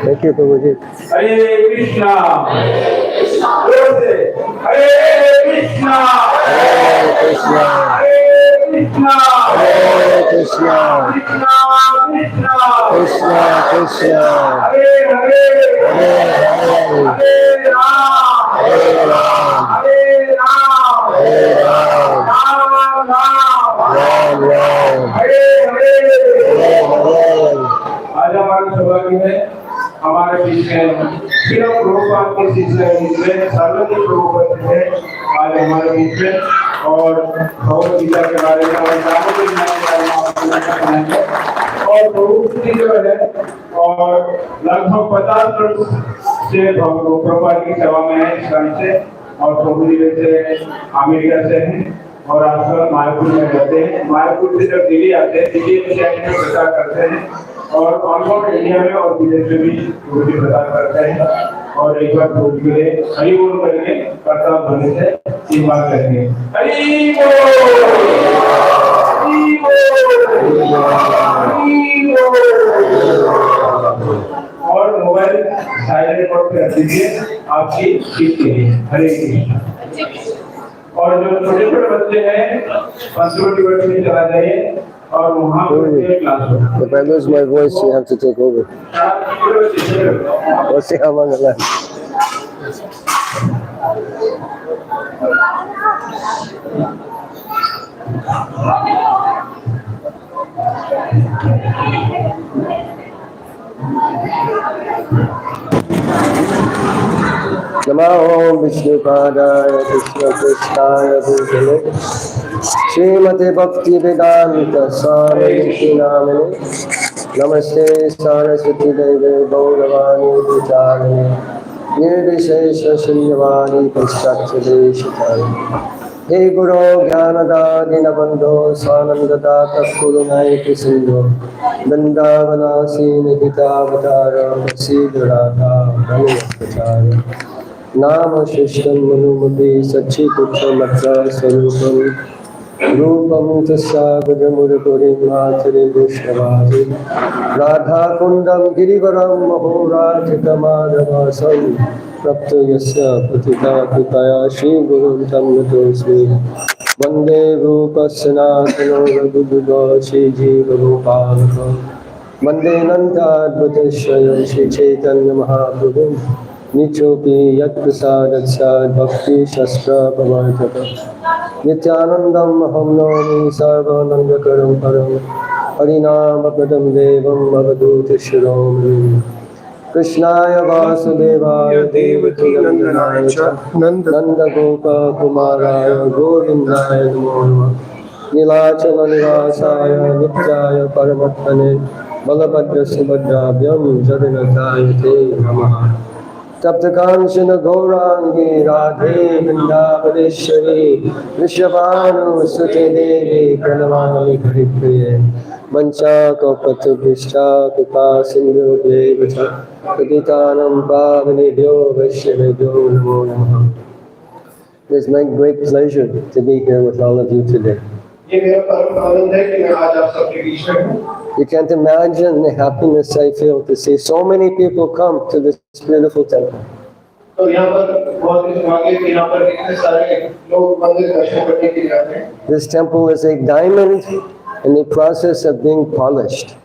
Thank you, Prabhuji. Hare Krishna. Hare Krishna. Hare Krishna. Hare Krishna. Hare Krishna. Hare Krishna. Krishna Krishna. Krishna Krishna. Hare Hare. Hare Hare. Hare Ram. Hare Ram. Hare Ram. Hare Ram. Ram Ram. Ram Ram. Hare Hare. Hare Hare. आज हमारे सौभाग्य है हमारे बीच में श्रील प्रभुपाद के शिष्य जिसमें सार्वजनिक प्रभुपाद है आज हमारे बीच में और भगवद गीता के बारे में और दामोदर जी के बारे में आपको बताएंगे और प्रभु जी जो है और लगभग 50 वर्ष से प्रभुपाद की सेवा में है इस कारण से और प्रभु जी वैसे अमेरिका से हैं और आजकल मायापुर में रहते हैं। मायापुर से जब दिल्ली आते हैं दिल्ली में जाकर प्रचार करते हैं और ऑलमोस्ट इंडिया में और विदेश में भी प्रभु जी प्रचार करते हैं और एक बार प्रभु के लिए हरि बोल करके करता ध्वनि से तीन बार करेंगे हरि बोल हरि बोल हरि बोल और मोबाइल साइलेंट मोड पे रख दीजिए आपकी ठीक के लिए। हरे कृष्ण। और जो छोटे छोटे बच्चे हैं पंचवटी वर्ष में चला जाइए और वहाँ पे क्लास हो। If I lose my voice, you have to take over. We'll see how long it lasts. Namo Vishnupadaya Krishna Krishnaya Bhutale Srimate Bhakti Vedanta Swami Namane Namaste Saraswati Deve Gauravani Pujane Nirvishesha Shunyavani Paschakshadeshitani He Guru Jnanada Dinabandho Swanandada Kurunai Kisindho Vrindavanasi Nihita Avatara Siddharata Dhanavacharya Nama Shishtam Manumati Sachi Putra Matra Sarupam Rupam Tasya Gajamurapurim Matri Vishnavati Radha Kundam Girivaram Mahorathikamadavasam Prapto Yasya Patita Pitaya Shri Gurum Tamnatosmi Vande Rupa Sanatano Raghududo Shri Jiva Rupalakam Vande Nanda Advatashaya Shri Chaitanya Mahaprabhu Nichopi Yat Prasad Sad Bhakti Shastra Pavartaka Nityanandam Aham Nami Sarvananda Karam Param Harinama Pradam Devam Avadhuta Shiromani Krishnaya Vasudevaya Devaki Nandanaya Cha Nanda Gopa Kumaraya Govindaya Namo Namah Nilachala Nivasaya Nityaya Paramatmane Balabhadra Subhadrabhyam Jagannathaya Te Namaha Taptakanshana Gaurangi Radhe Vrindavaneshwari Vrishabhanu Sute Devi Pranamami Haripriye Mancha Kapatu Vishta Kripa Sindhu Devacha Paditanam Pavanebhyo Vaishnavebhyo Namo Namaha. It is my great pleasure to be here with all of you today. You can't imagine the happiness I feel to see so many people come to this beautiful temple. This temple is a diamond in the process of being polished.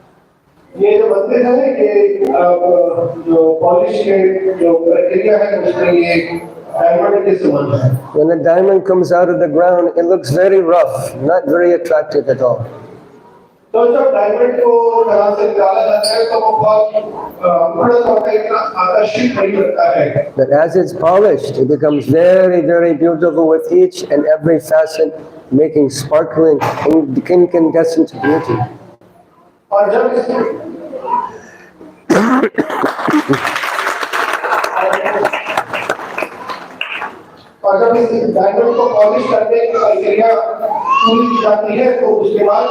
When the diamond comes out of the ground, it looks very rough, not very attractive at all. तो जब diamond को कला से निकाला जाता है तो वो बहुत बड़ा होता है, इतना आकर्षित नहीं लगता है। But as it's polished, it becomes very, very beautiful with each and every facet making sparkling incandescent beauty. और जब इस डायमंड को पॉलिश करने की प्रक्रिया पूरी की जाती है तो उसके बाद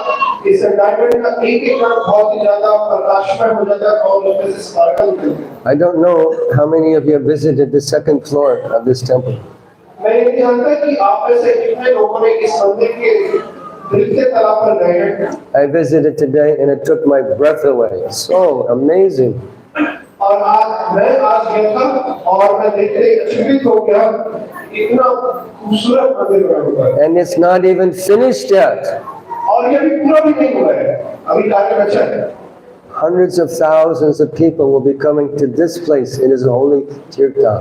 इस डायमंड का एक एक कण बहुत ही ज्यादा प्रकाशमय हो जाता है और उसमें से स्पार्कल निकलते हैं। I don't know how many of you have visited the second floor of this temple. मैं ये नहीं जानता कि आप में से कितने लोगों ने इस मंदिर के दिल तला पर गए हैं। I visited today and it took my breath away. So amazing. और मैं आज गया था और मैं देखते अचंभित हो गया, इतना खूबसूरत मंदिर बना हुआ है। And it's not even finished yet. और ये भी पूरा भी नहीं हुआ है, अभी कार्य बचा है। Hundreds of thousands of people will be coming to this place. It is a holy Tirtha.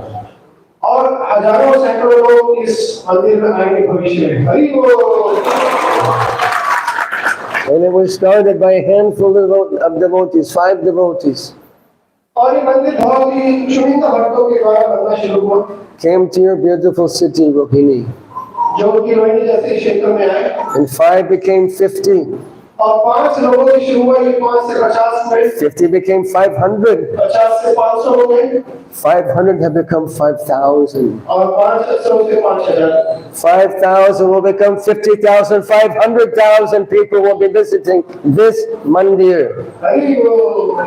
और हजारों सैकड़ों लोग इस मंदिर में आएंगे भविष्य में। हरि बोल। And it was started by a handful of devotees, 5 devotees. और ये मंदिर बहुत ही चुनिंदा भक्तों के द्वारा बनना शुरू हुआ, Came to your beautiful city, Rohini. जो कि रोहिणी जैसे क्षेत्र में आए। And 5 became 50. और 5 लोगों की शुरू हुई, 5 से 50 में, 50 became 500. 50 से 500 हो गए 500 have become 5,000. और 500 से 5000। 5,000 will become 50,000. 500,000 people will be visiting this mandir. Hari बोल।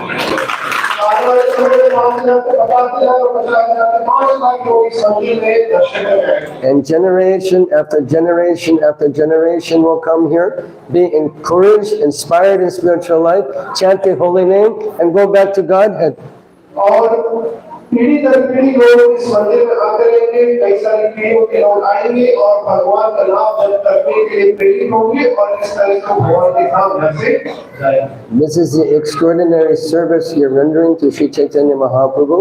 आने वाले समय में 5,000 से 50,000 और 50,000 से 5 लाख लोग इस मंदिर में दर्शन करेंगे। And generation after generation after generation will come here, be encouraged, inspired in spiritual life, chant the holy name, and go back to Godhead. और पीढ़ी दर पीढ़ी लोग इस मंदिर में आते रहेंगे, कई सारी पीढ़ियों के लोग आएंगे और भगवान का नाम जप करने के लिए प्रेरित होंगे और इस तरह से भगवान के धाम घर से जाएंगे। This is the extraordinary service you're rendering to Sri Chaitanya Mahaprabhu,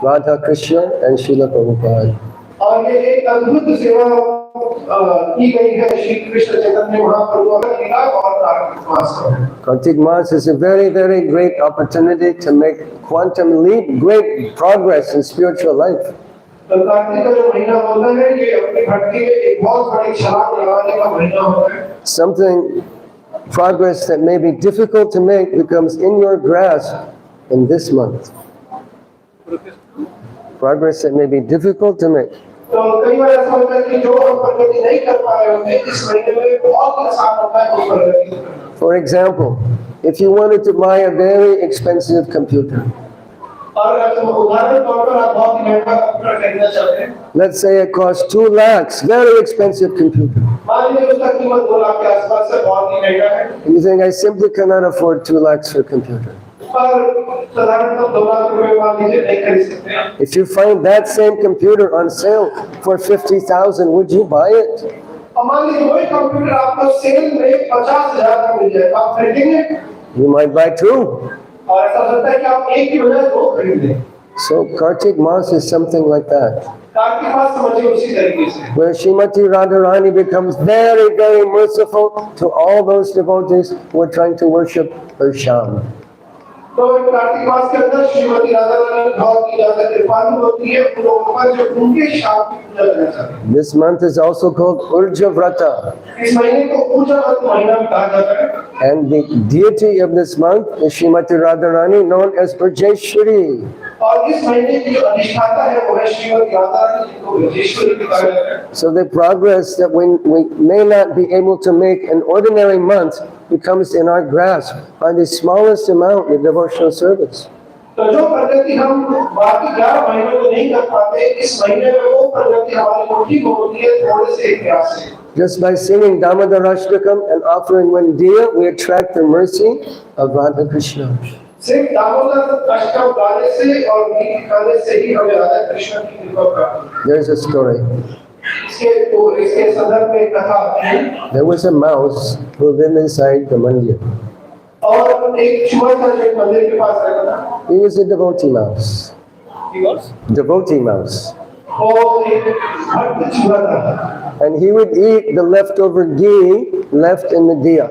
Radha Krishna, and Srila Prabhupada. और ये एक अद्भुत सेवा की गई है श्री कृष्ण चैतन्य महाप्रभु और लीला और कार्तिक मास में। Kartik Mas is a very, very great opportunity to make quantum leap, great progress in spiritual life. तो कार्तिक का जो महीना होता है ये अपनी भक्ति में एक बहुत बड़ी छलांग लगाने का महीना होता है। Something, progress that may be difficult to make becomes in your grasp in this month. Progress that may be difficult to make. तो कई बार ऐसा होता है कि जो हम प्रगति नहीं कर पा रहे होते इस महीने में बहुत आसान होता है वो प्रगति करना। For example, if you wanted to buy a very expensive computer, और अगर उदाहरण तौर पर आप बहुत ही महंगा कंप्यूटर खरीदना चाहते हैं, let's say it costs 2 lakhs, very expensive computer. मान लीजिए उसका कीमत 2 लाख के आसपास है, बहुत ही महंगा है। And you think, I simply cannot afford 2 lakhs for a computer. पर साधारणतः 2 लाख रुपए मान लीजिए नहीं खरीद सकते हैं। If you find that same computer on sale for 50,000, would you buy it? और मान लीजिए वही कंप्यूटर आपको सेल में 50,000 का मिल जाए, आप खरीदेंगे? You might buy 2. और ऐसा होता है कि आप एक की बजाय 2 खरीद लें। So Kartik Mas is something like that, Kartik मास समझिए उसी तरीके से, where Srimati Radharani becomes very, very merciful to all those devotees who are trying to worship her Sham. तो कार्तिक मास के अंदर श्रीमती राधा रानी बहुत ही ज्यादा कृपालु होती है उन लोगों पर जो उनके शाम की पूजा करना चाहते हैं। This month is also called Urja Vrata, इस महीने को ऊर्जा व्रत महीना भी कहा जाता है and the deity of this month is Srimati Radharani, known as Urjeshwari. और इस महीने की जो अधिष्ठाता है वो है श्रीमती राधा रानी, जिनको विजेश्वरी भी कहा जाता है। So the progress that we may not be able to make in ordinary months becomes in our grasp by the smallest amount of devotional service. तो जो प्रगति हम बाकी 11 महीनों में नहीं कर पाते, इस महीने में वो प्रगति हमारी मुट्ठी में होती है थोड़े से प्रयास से। Just by singing Damodarashtakam and offering one diya, we attract the mercy of Radha Krishna. सिर्फ दामोदर अष्टकम गाने से और गीत गाने से ही हमें राधा कृष्ण की कृपा प्राप्त There's a story. इसके संदर्भ में कथा आती है। There was a mouse who lived inside the mandir. और एक चूहा था जो मंदिर के पास रहता था। He was a devotee mouse. He was? Devotee mouse. वो एक भक्त चूहा था। And he would eat the leftover ghee left in the diya.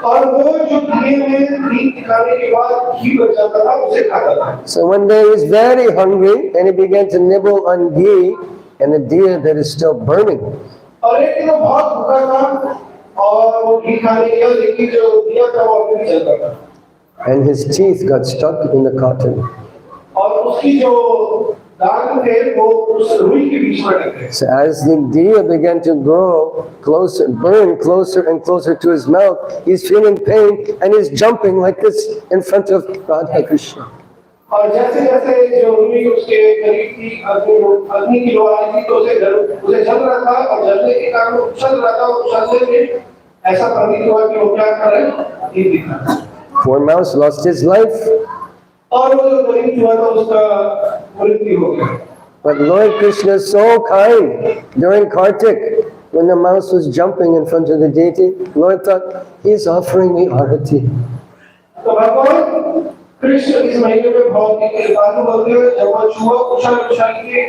और वो जो दिए में दीप दिखाने के बाद घी बच जाता था उसे खाता था। So one day he was very hungry and he began to nibble on ghee and a diya that is still burning. और एक दिन वो बहुत भूखा था और वो घी खाने गया लेकिन जो दिया था वो अभी भी जलता था। And his teeth got stuck in the cotton. और उसकी जो दांत थे वो उस रुई के बीच में अटक गए। So as the diya began to grow closer, burn closer and closer to his mouth, he's feeling pain and he's jumping like this in front of Radha Krishna. और जैसे जैसे जो रुई उसके करीब थी अग्नि की लो आ रही थी तो उसे जल रहा था और जलने के कारण वो उछल रहा था और उछलने में ऐसा प्रतीत हुआ कि वो क्या कर रहे हैं ये दिखा। Poor mouse lost his life. और वो जो गरीब हुआ था उसका मृत्यु हो गया। But Lord Krishna is so kind. During Kartik, when the mouse was jumping in front of the deity, Lord thought, he's offering me arati. तो भगवान कृष्ण इस महीने में बहुत ही कृपालु होते हैं। जब वो चूहा उछल उछल के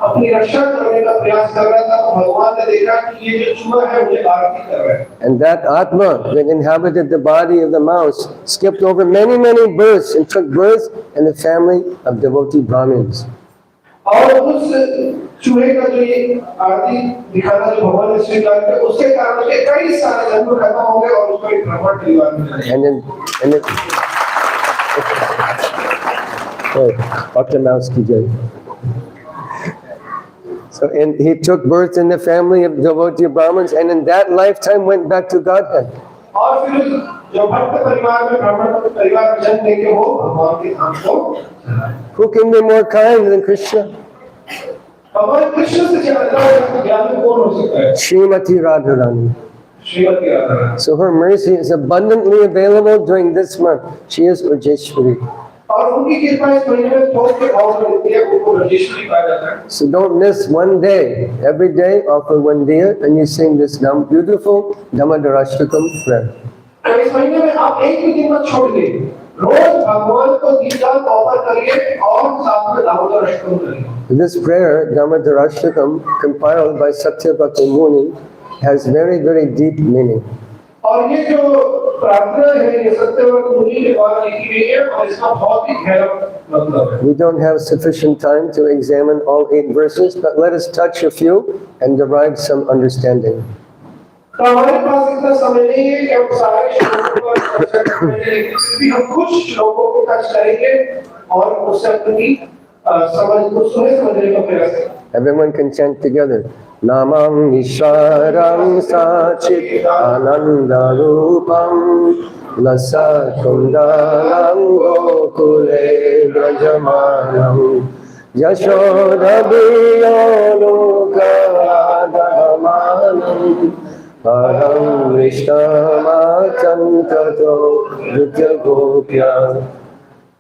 अपनी रक्षा करने का प्रयास कर रहा था तो भगवान ने देखा कि ये जो चूहा है मुझे आरती कर रहा है। And that Atma that inhabited the body of the mouse skipped over many births and took birth in the family of devotee Brahmins. और उस चूहे का जो ये आरती दिखाना जो भगवान ने स्वीकार किया उसके कारण उसके कई सारे जन्म खत्म हो गए और उसको एक ब्राह्मण परिवार में And then Dr. Mouse ki jai. So he took birth in the family of devotee Brahmins and in that lifetime went back to Godhead. और फिर जो भक्त परिवार में ब्राह्मण परिवार में जन्म लेके वो भगवान के धाम को Who can be more kind than Krishna? भगवान कृष्ण से ज्यादा ज्ञानी कौन हो सकता है? Srimati Radharani. Shrimati Radha. So her mercy is abundantly available during this month. She is Rajeshwari. और उनकी कृपा इस महीने में थोक के भाव में मिलती है उनको रजेश्वरी कहा जाता है। So don't miss one day. Every day offer one diya and you sing this beautiful Dhammadarashtakam prayer. तो इस महीने में आप एक भी दिन मत छोड़ दें। रोज भगवान को दीपदान ऑफर करिए और साथ में दामोदर अष्टकम करिए। This prayer, Dhammadarashtakam, compiled by Satyavati Muni, has very deep meaning. और ये जो प्रार्थना है ये सत्यव्रत मुनि के द्वारा लिखी गई है और इसका बहुत ही गहरा मतलब है। We don't have sufficient time to examine all 8 verses, but let us touch a few and derive some understanding. तो हमारे पास इतना समय नहीं है कि हम सारे श्लोकों पर चर्चा करेंगे, लेकिन फिर भी हम कुछ श्लोकों को टच करेंगे और उससे अपनी समझ को समझने का प्रयास करेंगे। Everyone can chant together. Namam Ishwaram Sachit Ananda Rupam Lasa Kundalam Gokule Brajamanam Yashoda Biyoluka Adhamanam Param Vishnama Chantato Nitya Gopya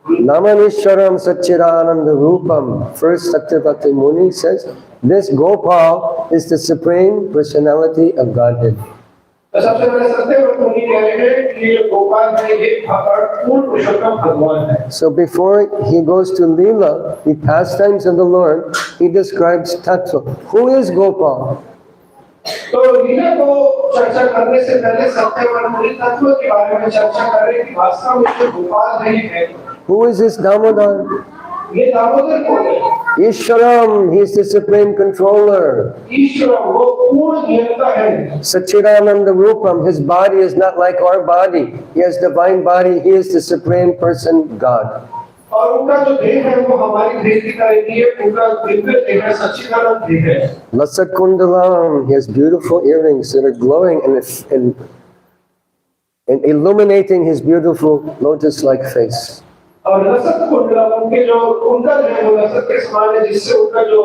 Namanishwaram Satchidananda Rupam. First Satyavati Muni says, this Gopal is the Supreme Personality of Godhead. तो सबसे पहले सत्यव्रत मुनि कह रहे हैं कि ये गोपाल है ये पूर्ण पुरुषोत्तम भगवान है। So before he goes to Leela, the pastimes of the Lord, he describes Tattva. Who is Gopal? तो लीला को चर्चा करने से पहले सत्यव्रत मुनि तत्व के बारे में चर्चा कर रहे हैं कि वास्तव में जो गोपाल है। Who is this Damodar? ये दामोदर कौन है? Ishwaram, he is the Supreme Controller. ईश्वर वो पूर्ण नियंता है। Satchidananda Rupam, his body is not like our body. He has divine body, he is the Supreme Person, God. और उनका जो देह है वो हमारी देह की तरह नहीं है, उनका दिव्य देह है, सच्चिदानंद देह है। Lasat Kundalam, he has beautiful earrings that are glowing and illuminating his beautiful lotus-like face. और लसत कुंडलम उनके जो उनका जो है वो लसत के समान है जिससे उनका जो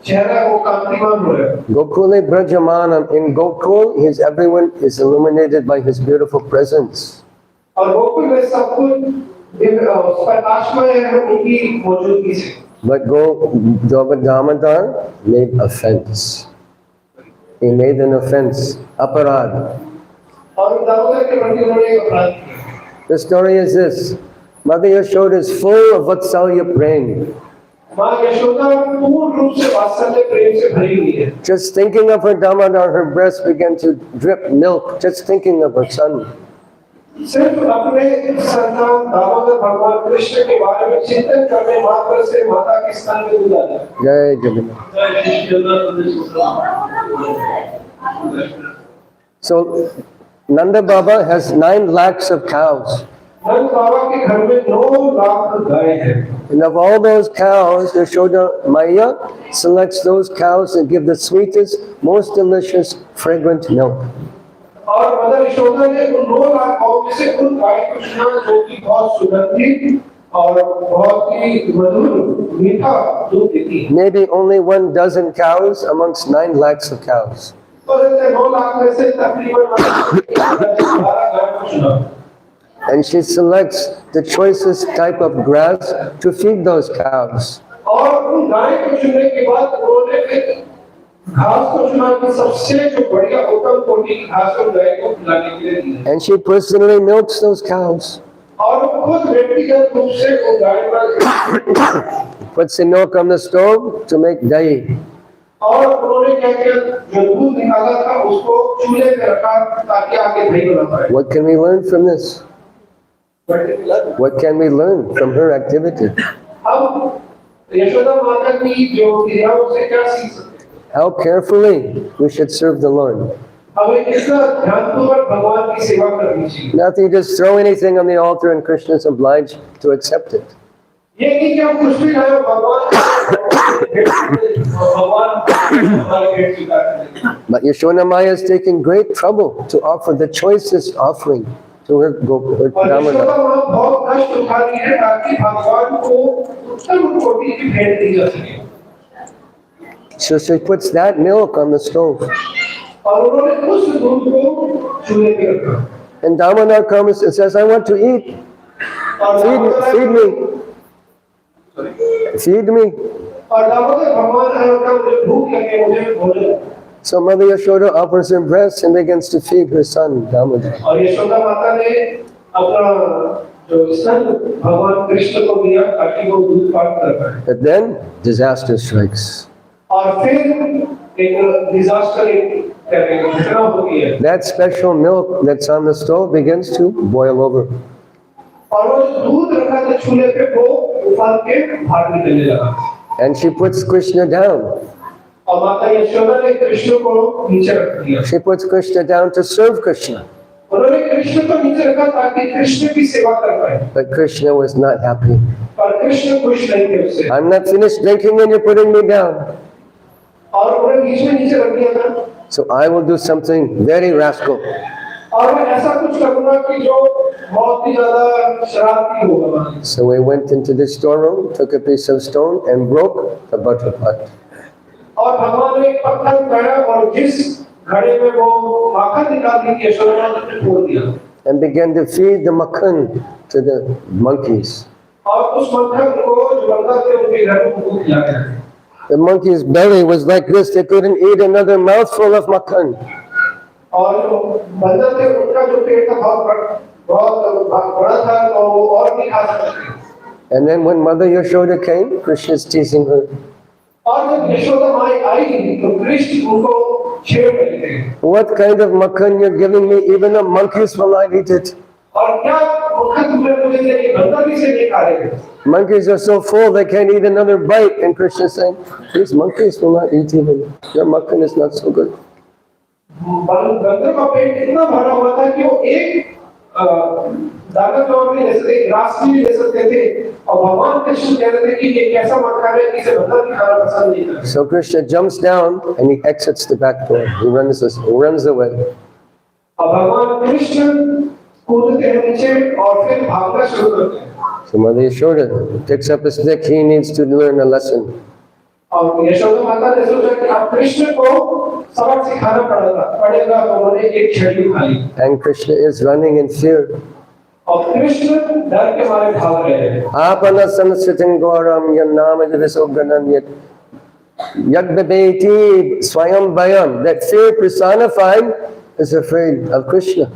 चेहरा है वो कांतिमान हो रहा है। Gokule Brajamanam, in Gokul, everyone is illuminated by his beautiful presence. और गोकुल में सब कुछ प्रकाशमय है उनकी मौजूदगी से। But Damodar made offense. He made an offense, aparad. और दामोदर के प्रति उन्होंने एक अपराध किया। The story is this. Mother Yashoda is full of Vatsalya prema. माँ यशोदा पूर्ण रूप से वात्सल्य प्रेम से भरी हुई है। Just thinking of her Damodar, her breast began to drip milk. Just thinking of her son. सिर्फ अपने संतान दामोदर भगवान कृष्ण के बारे में चिंतन करने मात्र से माता के स्तन में दूध आता है। Jai Jagannath. So Nanda Baba has 9 lakhs of cows. नंद बाबा के घर में 9 लाख गाय हैं। And of all those cows, Yashoda Maya selects those cows that give the sweetest, most delicious, fragrant milk. और मदर यशोदा ने उन 9 लाख गायों में से उन गाय को चुना जो कि बहुत सुगंधित और बहुत ही मधुर मीठा दूध देती है। Maybe only 1 dozen cows amongst 9 lakhs of cows. और ऐसे 9 लाख में से तकरीबन 12 गाय को चुना। And she selects the choicest type of grass to feed those cows. और उन गाय को चुनने के बाद उन्होंने फिर घास को चुना कि सबसे जो बढ़िया उत्तम कोटि की घास को गाय को खिलाने के लिए दी। And she personally milks those cows. और खुद व्यक्तिगत रूप से वो गाय पर Puts the milk on the stove to make dahi. और उन्होंने क्या किया जो दूध निकाला था उसको चूल्हे पे रखा ताकि आगे दही बना पाए। What can we learn from this? What can we learn from her activity? अब यशोदा माता की जो क्रियाओं से क्या सीख सकते हैं? How carefully we should serve the Lord. हमें कितना ध्यानपूर्वक भगवान की सेवा करनी चाहिए। Not that you just throw anything on the altar and Krishna is obliged to accept it. ये नहीं कि हम कुछ भी लाए हमारे भेंट स्वीकार करें। But Yashoda Maya is taking great trouble to offer the choicest offering to her और यशोदा Damodar. माँ बहुत कष्ट उठा रही है ताकि भगवान को उत्तम कोटि की भेंट दी जा सके। So she puts that milk on the stove. और उन्होंने उस दूध को चूल्हे पे रखा। And Damodar comes and says, I want to eat. Feed me. Feed me. और दामोदर भगवान आए और कहा मुझे भूख लगे मुझे भोजन। So Mother Yashoda offers her breast and begins to feed her son Damodar. और यशोदा माता ने अपना जो स्तन भगवान कृष्ण को दिया ताकि वो दूध पान कर पाए। But then disaster strikes. और फिर एक डिजास्टर घटना होती है। That special milk that's on the stove begins to boil over. और वो जो दूध रखा था चूल्हे पे वो उफान के बाहर निकलने लगा। And she puts Krishna down. और माता यशोदा ने कृष्ण को नीचे रख दिया। She puts Krishna down to serve Krishna. उन्होंने कृष्ण को नीचे रखा ताकि कृष्ण की सेवा कर पाए। But Krishna was not happy. और कृष्ण खुश नहीं थे उससे। I'm not finished drinking and you're putting me down. और उन्हें बीच में नीचे रख दिया था। So I will do something very rascal. और मैं ऐसा कुछ करूंगा कि जो बहुत ही ज्यादा शरारती होगा। So we went into the storeroom, took a piece of stone and broke the butter pot. और भगवान ने एक पत्थर उठाया और जिस घड़े में वो माखन निकालती थी यशोदा ने तोड़ दिया। And began to feed the makhan to the monkeys. और उस मक्खन को जो बंदर थे उनके घर में उनको खिलाया। The monkey's belly was like this, they couldn't eat another mouthful of makhan. और जो बंदर थे उनका जो पेट था बहुत बड़ा था तो वो और नहीं खा सकते। And then when Mother Yashoda came, Krishna is teasing her. और जब यशोदा माँ आई तो कृष्ण उनको छेड़ रहे थे। What kind of makhan you're giving me? Even the monkeys will not eat it. और क्या मक्खन तुमने मुझे दिया ये बंदर भी से नहीं खा रहे थे। Monkeys are so full they can't eat another bite. And Krishna is saying, these monkeys will not eat even. Your makhan is not so good. बंदर का पेट इतना भरा हुआ था कि वो एक दाना चावल भी ले सकते, ग्रास भी ले सकते थे। और भगवान कृष्ण कह रहे थे कि ये कैसा मक्खन है कि इसे बंदर भी खाना पसंद नहीं करते। So Krishna jumps down and he exits the back door. He runs away. और भगवान कृष्ण कूदते हैं नीचे और फिर भागना शुरू करते हैं। So Mother Yashoda picks up a stick. He needs to learn a lesson. और यशोदा माता ने सोचा कि अब कृष्ण को सबक सिखाना पड़ेगा तो उन्होंने एक छड़ी उठा ली। And Krishna is running in fear. और कृष्ण डर के मारे भाग रहे हैं। Apana samsitin goram yanama jadisoganam yat yagbabeti swayam bayam. That fear personified is afraid of Krishna.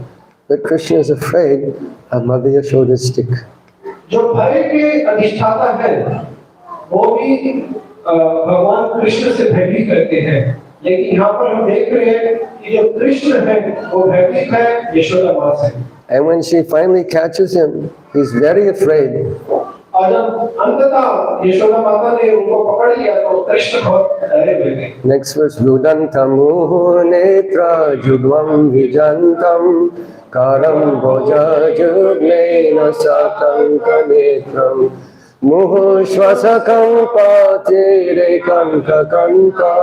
But Krishna is afraid of Mother Yashoda's stick. जो भय के अधिष्ठाता है वो भी भगवान कृष्ण से भयभीत करते हैं, लेकिन यहाँ पर हम देख रहे हैं कि जो कृष्ण है वो भयभीत है यशोदा माँ से। And when she finally catches him, he's very afraid. और जब अंततः यशोदा माता ने उनको पकड़ लिया तो कृष्ण बहुत डरे हुए थे। Next verse, Rudantam netra judvam vijantam karam bhoja jugnena satanka netram muhu shvasakam patere kanka kanka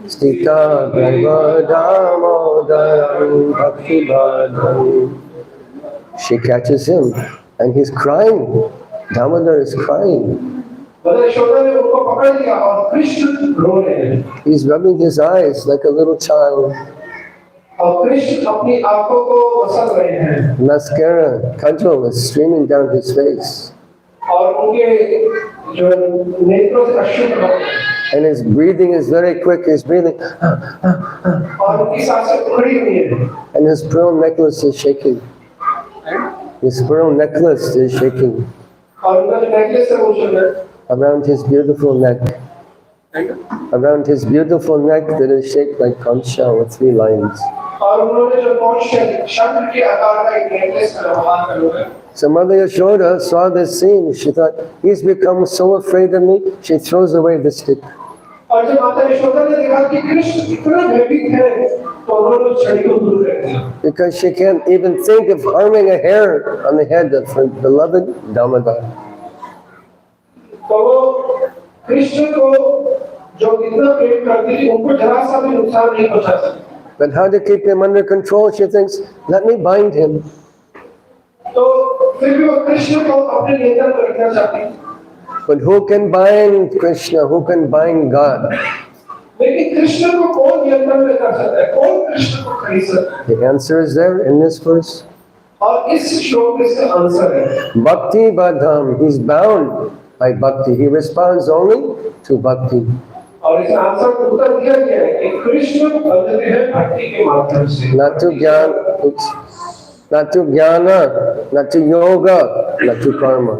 stita graiva damodaram bhakti badam. She catches him and he's crying. Damodar is crying. Yashoda ने उनको पकड़ लिया और कृष्ण रो रहे हैं। He's rubbing his eyes like a little child. और कृष्ण अपनी आंखों को मसल रहे हैं। Mascara, kajal is streaming down his face. और उनके जो नेत्रों से अश्रु बह रहे हैं। And his breathing is very quick. He's breathing. और उनकी सांसें उखड़ी हुई हैं। And his pearl necklace is shaking. His pearl necklace is shaking और उनका जो नेकलेस है वो चल रहा है। around his beautiful neck. Around his beautiful neck that is shaped like concha with 3 lines. और उन्होंने जो कौन शंख के आकार का एक नेकलेस का व्यवहार कर है। So Mother Yashoda saw this scene. She thought, he's become so afraid of me. She throws away the stick. और जब माता यशोदा ने देखा कि कृष्ण इतना भयभीत है तो उन्होंने उस छड़ी को दूर कर दिया। Because she can't even think of harming a hair on the head of her beloved Damodar. तो वो कृष्ण को जो इतना प्रेम करती थी उनको जरा सा भी नुकसान नहीं पहुंचा सकती। But how to keep him under control? She thinks, let me bind him. तो फिर भी वो कृष्ण को अपने नियंत्रण में रखना चाहती। But who can bind Krishna? Who can bind God? लेकिन कृष्ण को कौन नियंत्रण में कर सकता है? कौन कृष्ण को खरीद सकता है? The answer is there in this verse. और इस श्लोक में इसका आंसर है। Bhakti Badham. He's bound by bhakti. He responds only to bhakti. और इस आंसर को उत्तर दिया गया है कि कृष्ण बंधते हैं भक्ति के माध्यम से। Not to jnana, not to jnana, not to yoga, not to karma.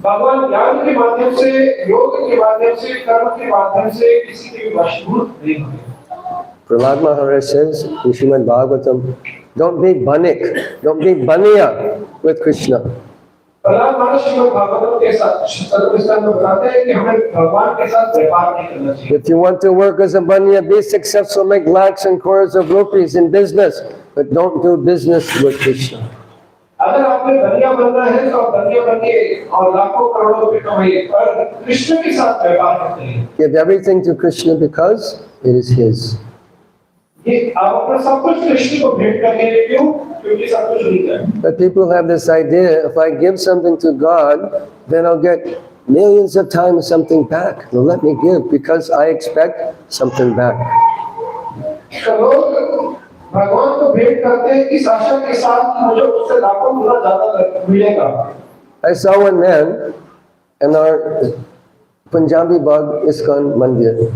भगवान ज्ञान के माध्यम से, योग के माध्यम से, कर्म के माध्यम से किसी के भी वशीभूत नहीं होते। Prahlad Maharaj says in Srimad Bhagavatam, don't be banik, don't be baniya with Krishna. Prahlad महाराज श्रीमद् भागवत के साथ सर्वस्तर में बताते हैं कि हमें भगवान के साथ व्यापार नहीं करना चाहिए। If you want to work as a baniya, be successful, make lakhs and crores of rupees in business, but don't do business with Krishna. अगर आपने बनिया बनना है तो आप बनिया बनिए और लाखों करोड़ों रुपए कमाइए, पर कृष्ण के साथ व्यापार करते हैं। Give everything to Krishna because it is his. ये आप अपना सब कुछ कृष्ण को भेंट करेंगे, क्यों? क्योंकि सब कुछ उन्हीं का है। But people have this idea, if I give something to God, then I'll get millions of times something back. They'll let me give because I expect something back. तो लोग भगवान को भेंट करते हैं इस आशा के साथ कि मुझे उससे लाखों गुना ज्यादा मिलेगा। I saw one man in our Punjabi Bagh ISKCON Mandir.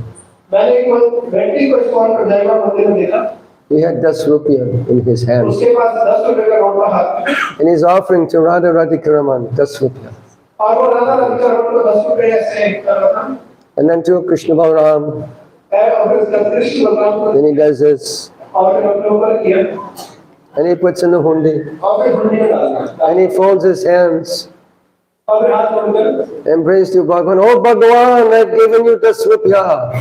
मैंने एक व्यक्ति को इस्कॉन पर जाएगा मंदिर में देखा। He had 10 rupiah in his hand. उसके पास 10 रुपए का नोट था हाथ में। And he's offering to Radha Radhikaraman 10 rupiah. और वो राधा राधिका को 10 रुपए ऐसे कर रहा था। And then to Krishna Balaram. और फिर कृष्ण बलराम को Then he does this. और फिर अपने ऊपर किया। And he puts in the hundi. और फिर हुंडी में डाला। And he folds his hands. और फिर हाथ जोड़कर And prays to Bhagavan, oh Bhagavan, I've given you 10 rupiah.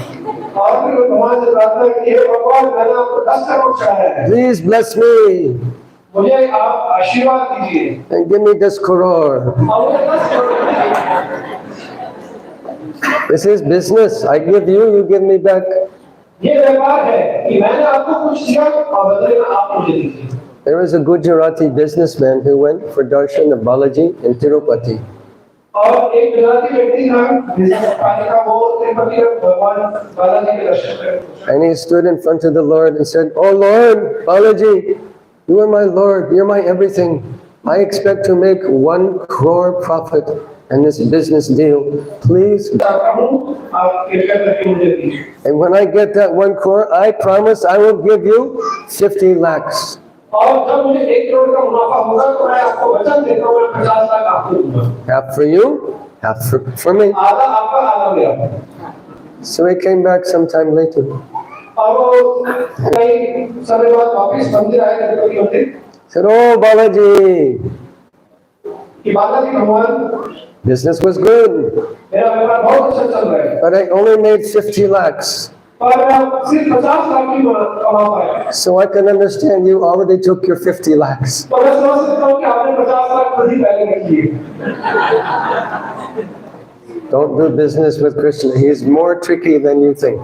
और फिर भगवान से प्रार्थना की, हे भगवान मैंने आपको 10 करोड़ चढ़ाया है। Please bless me. मुझे आप आशीर्वाद दीजिए। And give me 10 crore. और मुझे 10 करोड़ दीजिए। This is business. I give you, you give me back. ये व्यापार है कि मैंने आपको कुछ दिया और बदले में आप मुझे दीजिए। There was a Gujarati businessman who went for darshan of Balaji in Tirupati. और एक गुजराती व्यक्ति था जिसने पालिका वो तिरुपति में भगवान बालाजी के दर्शन करे। And he stood in front of the Lord and said, oh Lord, Balaji, you are my Lord, you're my everything. I expect to make 1 crore profit in this business deal. Please. And when I get that 1 crore, I promise I will give you 50 lakhs. और जब मुझे 1 करोड़ का मुनाफा होगा तो मैं आपको वचन देता हूँ, मैं 50 लाख आपको दूंगा। Half for you, half for me. आधा आपका आधा मेरा। So he came back sometime later. अब वो कई समय बाद वापस मंदिर आए गणपति मंदिर Said, "Oh Balaji, कि बालाजी भगवान business was good, मेरा व्यापार बहुत अच्छा चल रहा है but I only made 50 lakhs. पर मैं सिर्फ 50 लाख की कमा पाया। So I can understand you already took your 50 lakhs. तो मैं समझ सकता हूँ कि आपने 50 लाख खुद ही पहले रखी है। Don't do business with Krishna. He is more tricky than you think."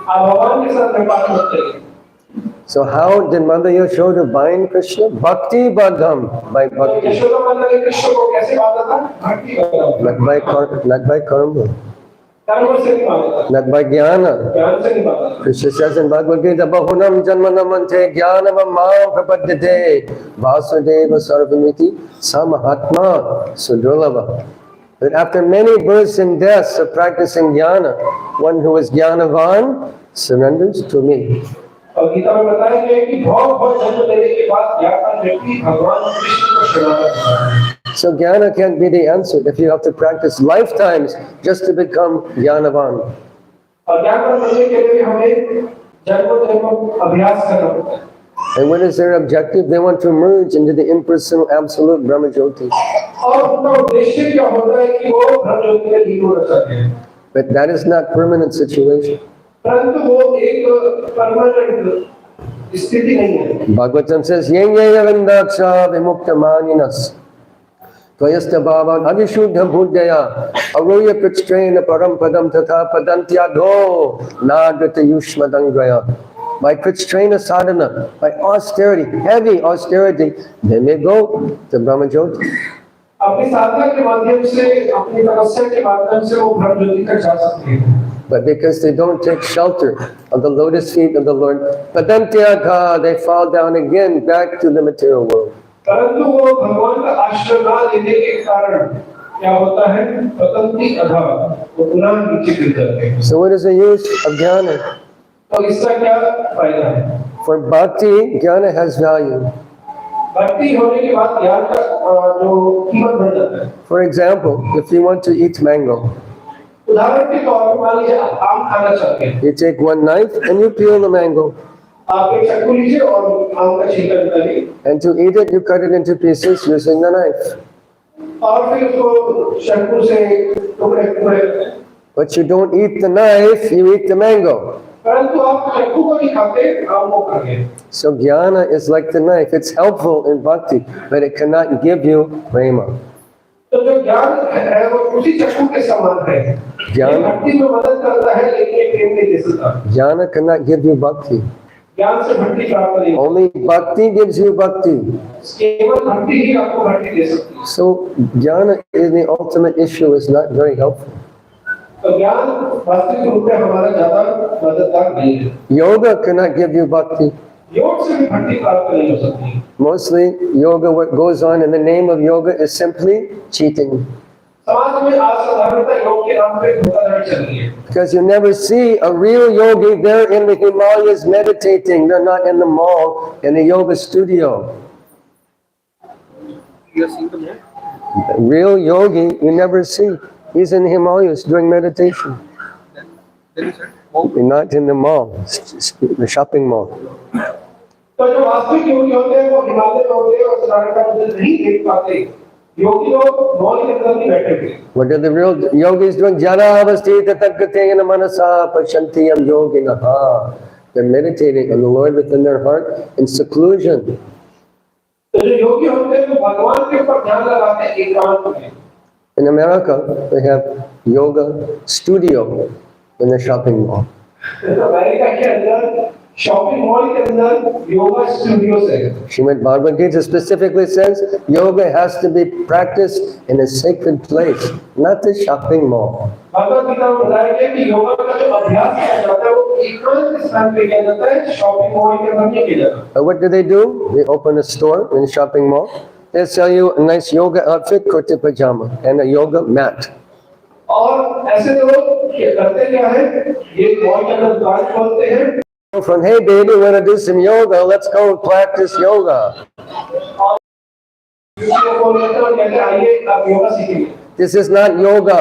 आप भगवान के साथ व्यापार मत करिए। So how did Mother Yashoda bind Krishna? Bhakti badham, by तो bhakti, यशोदा माता ने कृष्ण को कैसे बांधा था? भक्ति करके। not by karma, कर्म से नहीं बांधा था, not by jnana. ज्ञान से नहीं बांधा था। Krishna says in Bhagavad Gita, "Bahunam janmanamante jnanam mam prapadyate vasudeva sarvamiti samahatma sudurlava." That after many births and deaths of practicing jnana, one who is jnanavan surrenders to me. और गीता में बताया गया है कि बहुत जन्म लेने के बाद ज्ञान व्यक्ति भगवान कृष्ण को शरणागत होता है। So jnana can't be the answer if you have to practice lifetimes just to become jnanavan. और ज्ञान लेने के लिए हमें जन्म अभ्यास करना पड़ता है। And what is their objective? They want to merge into the impersonal absolute Brahma Jyoti. और उनका उद्देश्य क्या होता है कि वो ब्रह्म ज्योति में लीन होना चाहते हैं। But that is not permanent situation. परंतु वो एक परमानेंट स्थिति नहीं है। Bhagavatam says, "Yen yavandaksha vimukta maninas tvayasta bhavan avishuddha buddhaya aruya pritstrena param padam tatha padantyago nagrata yushmadangraya." By pritstrena sadhana, by austerity, heavy austerity, they may go to Brahma Jyoti. अपनी साधना के माध्यम से अपनी तपस्या के माध्यम से वो ब्रह्म ज्योति तक जा सकते हैं। But because they don't take shelter of the lotus feet of the Lord, padantyaga, they fall down again back to the material world. परंतु वो भगवान का आश्रय ना लेने के कारण क्या होता है? पतंती अधा वो पुनः नीचे गिर जाते हैं। So what is the use of jnana? तो इसका क्या फायदा है? For bhakti, jnana has value. भक्ति होने के बाद ज्ञान का जो कीमत बढ़ जाता है। For example, if you want to eat mango, उदाहरण के तौर पर मान लीजिए आप आम खाना चाहते हैं। you take one knife and you peel the mango. आप एक चाकू लीजिए और आम का छिलका निकालिए। And to eat it, you cut it into pieces using the knife. और फिर उसको चाकू से टुकड़े-टुकड़े। But you don't eat the knife, you eat the mango. परंतु आप चाकू को नहीं खाते, आम को खाते हैं। So jnana is like the knife. It's helpful in bhakti, but it cannot give you prema. तो जो ज्ञान है वो उसी चाकू के समान है। ज्ञान भक्ति में मदद करता है लेकिन ये प्रेम नहीं दे सकता। Jnana cannot give you bhakti. ज्ञान से भक्ति प्राप्त नहीं होती। Only bhakti gives you bhakti. केवल भक्ति ही आपको भक्ति दे सकती है। So jnana is the ultimate issue is not very helpful. तो ज्ञान वास्तविक रूप में हमारा ज्यादा मददगार नहीं है। Yoga cannot give you bhakti. योग से भी भक्ति प्राप्त नहीं हो सकती। Mostly yoga, what goes on in the name of yoga is simply cheating. समाज में आज साधारणतः योग के नाम पे धोखाधड़ी चल रही है। Because you never see a real yogi there in the Himalayas meditating. They're not in the mall, in the yoga studio. A real yogi you never see. He's in the Himalayas doing meditation. Not in the mall, the shopping mall. तो जो वास्तविक योगी होते हैं वो हिमालय में होते हैं और साधारणतः मुझे नहीं देख पाते। योगी लोग मॉल के अंदर नहीं बैठे हुए। What are the real yogis doing? Jana avastita tagatena manasa pashantiyam yoginaha. They're meditating on the Lord within their heart in seclusion. तो जो योगी होते हैं वो भगवान के ऊपर ध्यान लगाते हैं एकांत में। In America, they have yoga studio in the shopping mall. तो अमेरिका के अंदर शॉपिंग मॉल के अंदर योगा स्टूडियोज है। Srimad Bhagavad Gita specifically says yoga has to be practiced in a sacred place, not the shopping mall. Bhagavad Gita में बताया गया कि योगा का जो अभ्यास किया जाता है वो एकांत स्थान पे किया जाता है, शॉपिंग मॉल के अंदर नहीं किया जाता। What do? They open a store in a shopping mall. They sell you a nice yoga outfit, kurta pajama, and a yoga mat. और ऐसे लोग करते क्या है, ये मॉल के अंदर दुकान खोलते हैं। From, hey baby, want to do some yoga? Let's go practice yoga. This is not yoga.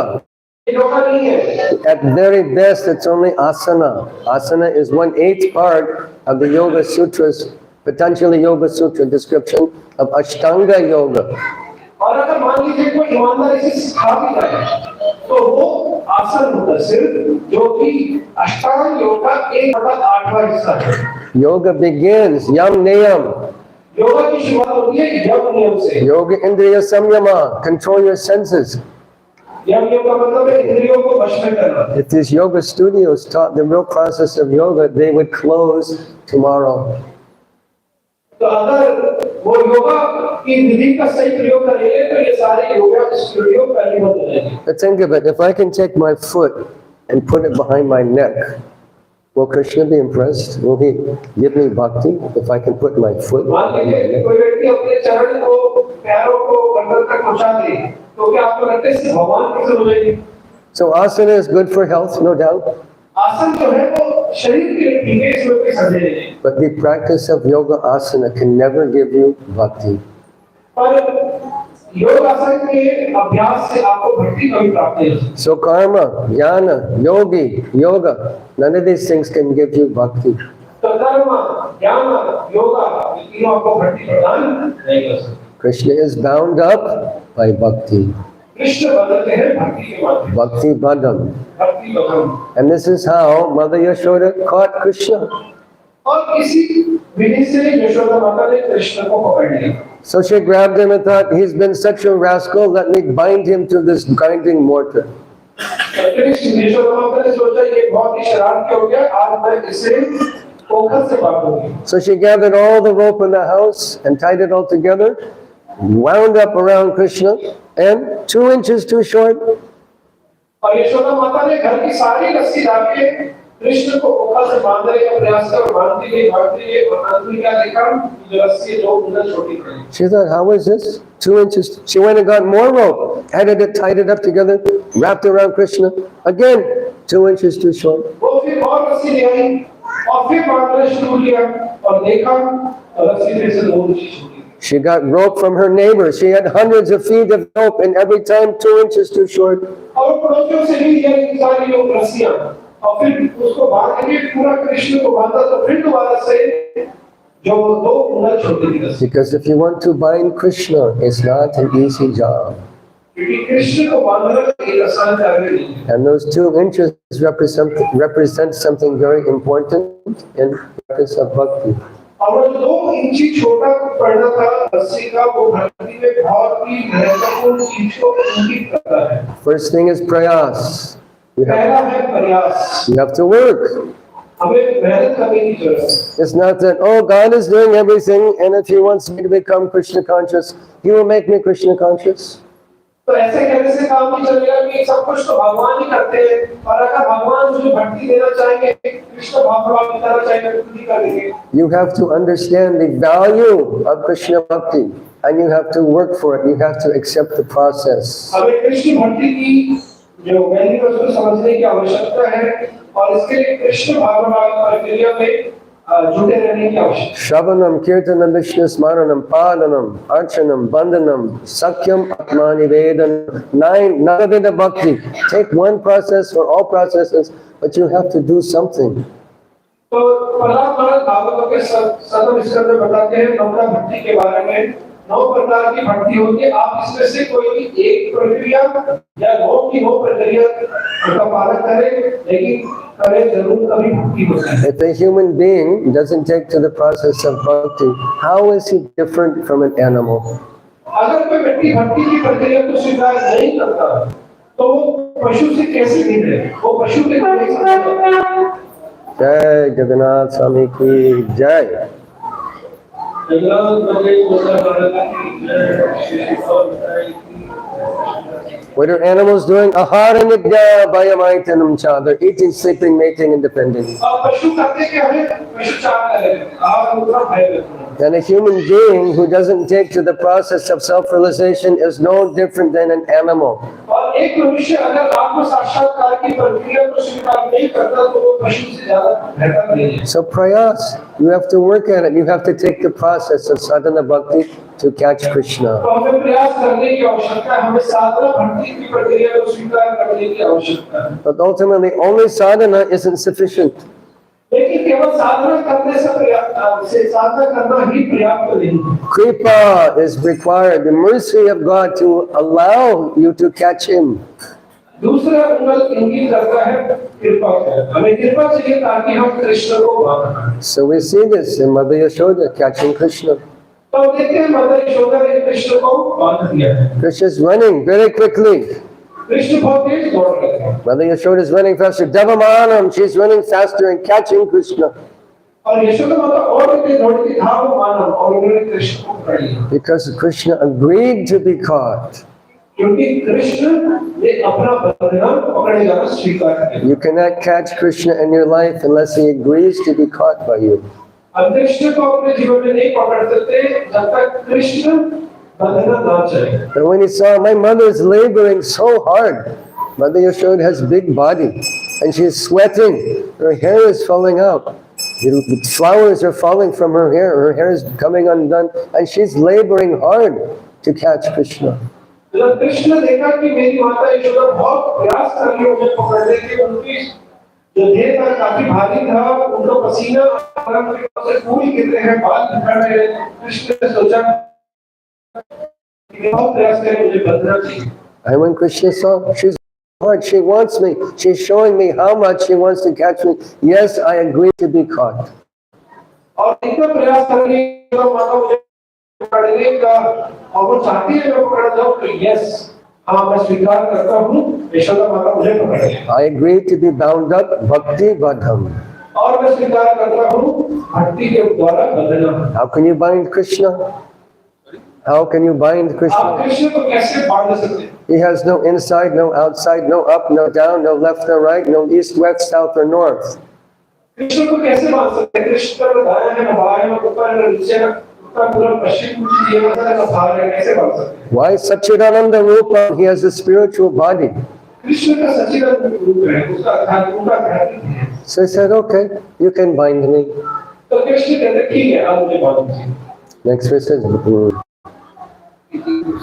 Yoga नहीं है। At very best, it's only asana. Asana is 1/8 part of the Yoga Sutras, Patanjali Yoga Sutra description of Ashtanga Yoga. और अगर मान लीजिए कोई ईमानदारी से सिखा भी जाए तो वो आसन होता है सिर्फ, जो कि अष्टांग योग का 1/8वां हिस्सा है। Yoga begins yam niyam. Yoga की शुरुआत होती है यम नियम से। Yoga indriya samyama, control your senses. यम नियम का मतलब है इंद्रियों को वश में करना। If these yoga studios taught the real process of yoga, they would close tomorrow. तो अगर वो योगा की विधि का सही प्रयोग करेंगे तो ये सारे योगा स्टूडियो पहले बंद हो जाएंगे। But think of it, if I can take my foot and put it behind my neck, will Krishna be impressed? Will he give me bhakti if I can put my foot मान behind my लीजिए neck? कोई व्यक्ति अपने चरण को पैरों को कंधे तक पहुंचा दे तो क्या आपको लगता है इससे भगवान प्रसन्न हो जाएंगे? So asana is good for health, no doubt. आसन जो है वो शरीर के लिए ठीक है, इसमें कोई संदेह नहीं। But the practice of yoga asana can never give you bhakti. पर योग आसन के अभ्यास से आपको भक्ति कभी प्राप्त नहीं होती। So karma, jnana, yogi, yoga, none of these things can give you bhakti. तो कर्म, ज्ञान, योगा ये तीनों आपको भक्ति प्रदान नहीं कर सकते। Krishna is bound up by bhakti. Krishna बदलते हैं भक्ति के माध्यम Bhakti badam. भक्ति बदल And this is how Mother Yashoda caught Krishna. और इसी विधि से यशोदा माता ने कृष्ण को पकड़ लिया। So she grabbed him and thought, he's been such a rascal, let me bind him to this grinding mortar. Yashoda माता ने सोचा ये बहुत ही शरारती हो गया, आज मैं इसे पोखर से बांधूंगी। So she gathered all the rope in the house and tied it all together, wound up around Krishna, and 2 inches too short, और यशोदा माता ने घर की सारी रस्सी डाल के कृष्ण को पोखर से बांधने का प्रयास कर बांधती गई और अंत में क्या देखा, जो रस्सी 2 उंगल छोटी थी। she thought, how is this? 2 inches. She went and got more rope, added it, tied it up together, wrapped around Krishna. Again, 2 inches too short. वो फिर और रस्सी ले आई और फिर बांधना शुरू किया और देखा रस्सी फिर से 2 इंच छोटी। She got rope from her neighbor. She had hundreds of feet of rope, and every time 2 inches too short. और पड़ोसियों से भी ये सारी लोग रस्सियां और फिर उसको बांध के पूरा कृष्ण को बांधा तो फिर दोबारा से जो 2 उंगल छोटी थी रस्सी। Because if you want to bind Krishna, it's not an easy job. क्योंकि कृष्ण को बांधना एक आसान कार्य नहीं है। And those 2 inches represent something very important in practice of bhakti. और वो 2 इंची छोटा पड़ना था रस्सी का, वो भक्ति में बहुत ही महत्वपूर्ण चीज को इंगित करता है। First thing is prayas. पहला है प्रयास। You have to work. हमें मेहनत करने की जरूरत है। It's not that, oh, God is doing everything, and if He wants me to become Krishna conscious, He will make me Krishna conscious. तो ऐसे कहने से काम नहीं चलेगा कि सब कुछ तो भगवान ही करते हैं, और अगर भगवान मुझे भक्ति देना चाहेंगे, कृष्ण भाव की तरह चाहेंगे तो खुद ही कर देंगे। You have to understand the value of Krishna bhakti, and you have to work for it. You have to accept the process. हमें कृष्ण भक्ति की जो वैल्यू है उसको समझने की आवश्यकता है, और इसके लिए कृष्ण भाव प्रक्रिया में जुटे रहने की आवश्यकता है। Shravanam, Kirtanam, Vishnu Smaranam, Padanam, Archanam, Bandhanam, Sakyam, Atmanivedanam. 9 Navavida Bhakti. Take one process for all processes, but you have to do something. तो प्रहलाद भागवत के सतम स्कंद में बताते हैं 9 भक्ति के बारे में। 9 प्रकार की भक्ति होती है, आप इसमें से कोई भी एक प्रक्रिया या 9 की 9 प्रक्रिया का पालन करें, लेकिन करें जरूर, कभी भक्ति होती है। If a human being doesn't take to the process of bhakti, how is he different from an animal? अगर कोई व्यक्ति भक्ति की प्रक्रिया को स्वीकार नहीं करता तो वो पशु से कैसे भिन्न है? वो पशु के Jai Jagannath Swami ki Jai. What are animals doing? Ahara nidya bayamaitanam cha. They're eating, sleeping, mating, and depending. पशु करते क्या है? पशु चार करें, आहार मुद्रा भय। And a human being who doesn't take to the process of self-realization is no different than an animal. और एक मनुष्य अगर आत्म साक्षात्कार की प्रक्रिया को स्वीकार नहीं करता तो वो पशु से ज्यादा बेहतर नहीं है। So prayas, you have to work at it. You have to take the process of sadhana bhakti to catch Krishna. तो हमें प्रयास करने की आवश्यकता है, हमें साधना भक्ति की प्रक्रिया को स्वीकार करने की आवश्यकता है। But ultimately, only sadhana isn't sufficient. लेकिन केवल साधना करने से साधना करना ही पर्याप्त नहीं। Kripa is required, the mercy of God to allow you to catch Him. दूसरा अंगल इंगित करता है कृपा का, हमें कृपा चाहिए ताकि हम कृष्ण को पाएं। So we see this in Mother Yashoda catching Krishna. तो देखते हैं माता यशोदा ने कृष्ण को बांध दिया। Krishna is running very quickly. Krishna बहुत तेज दौड़ रहे थे। Mother Yashoda is running faster. Devamanam, she's running faster and catching Krishna. और यशोदा माता और भी तेज दौड़ती थी, वो मानव और उन्होंने कृष्ण को पकड़ लिया। Because Krishna agreed to be caught. क्योंकि कृष्ण ने अपना बंधन पकड़े जाना स्वीकार किया। You cannot catch Krishna in your life unless he agrees to be caught by you. अब कृष्ण को अपने जीवन में नहीं पकड़ सकते जब तक कृष्ण बंधन ना चाहे। But when he saw my mother is laboring so hard, Mother Yashoda has big body and she's sweating. Her hair is falling out. The flowers are falling from her hair. Her hair is coming undone and she's laboring hard to catch Krishna. जब कृष्ण ने देखा कि मेरी माता यशोदा बहुत प्रयास कर रही है मुझे पकड़ने के, उनकी जो देह था काफी भारी था, उनका पसीना से फूल गिर रहे हैं, बाल निकल रहे हैं। कृष्ण ने सोचा कि बहुत प्रयास करें, मुझे बंधना चाहिए। And when Krishna saw, she's hard, she wants me, she's showing me how much she wants to catch me. Yes, I agree to be caught. और इतना प्रयास करने के माता मुझे पकड़ने का और वो चाहती है मैं पकड़ जाऊं तो यस, हाँ मैं स्वीकार करता हूँ, यशोदा माता मुझे पकड़े। I agree to be bound up, bhakti badham. और मैं स्वीकार करता हूँ भक्ति के द्वारा बंधना। How can you bind Krishna? How can you bind आप Krishna? कृष्ण को कैसे बांध सकते हैं? He has no inside, no outside, no up, no down, no left, no right, no east, west, south, or north. Krishna को कैसे बांध सकते हैं? कृष्ण का दाया है, बाएं है, ऊपर है, नीचे है, उत्तर पूर्व पश्चिम पूर्व ये मतलब बाहर है, कैसे बांध सकते हैं? Why Satchidananda Rupa? He has a spiritual body. Krishna का सच्चिदानंद रूप है, उसका आध्यात्मिक है। So he said, okay, you can bind me. तो कृष्ण कहते हैं ठीक है, आप मुझे बांध दीजिए। Next verse says,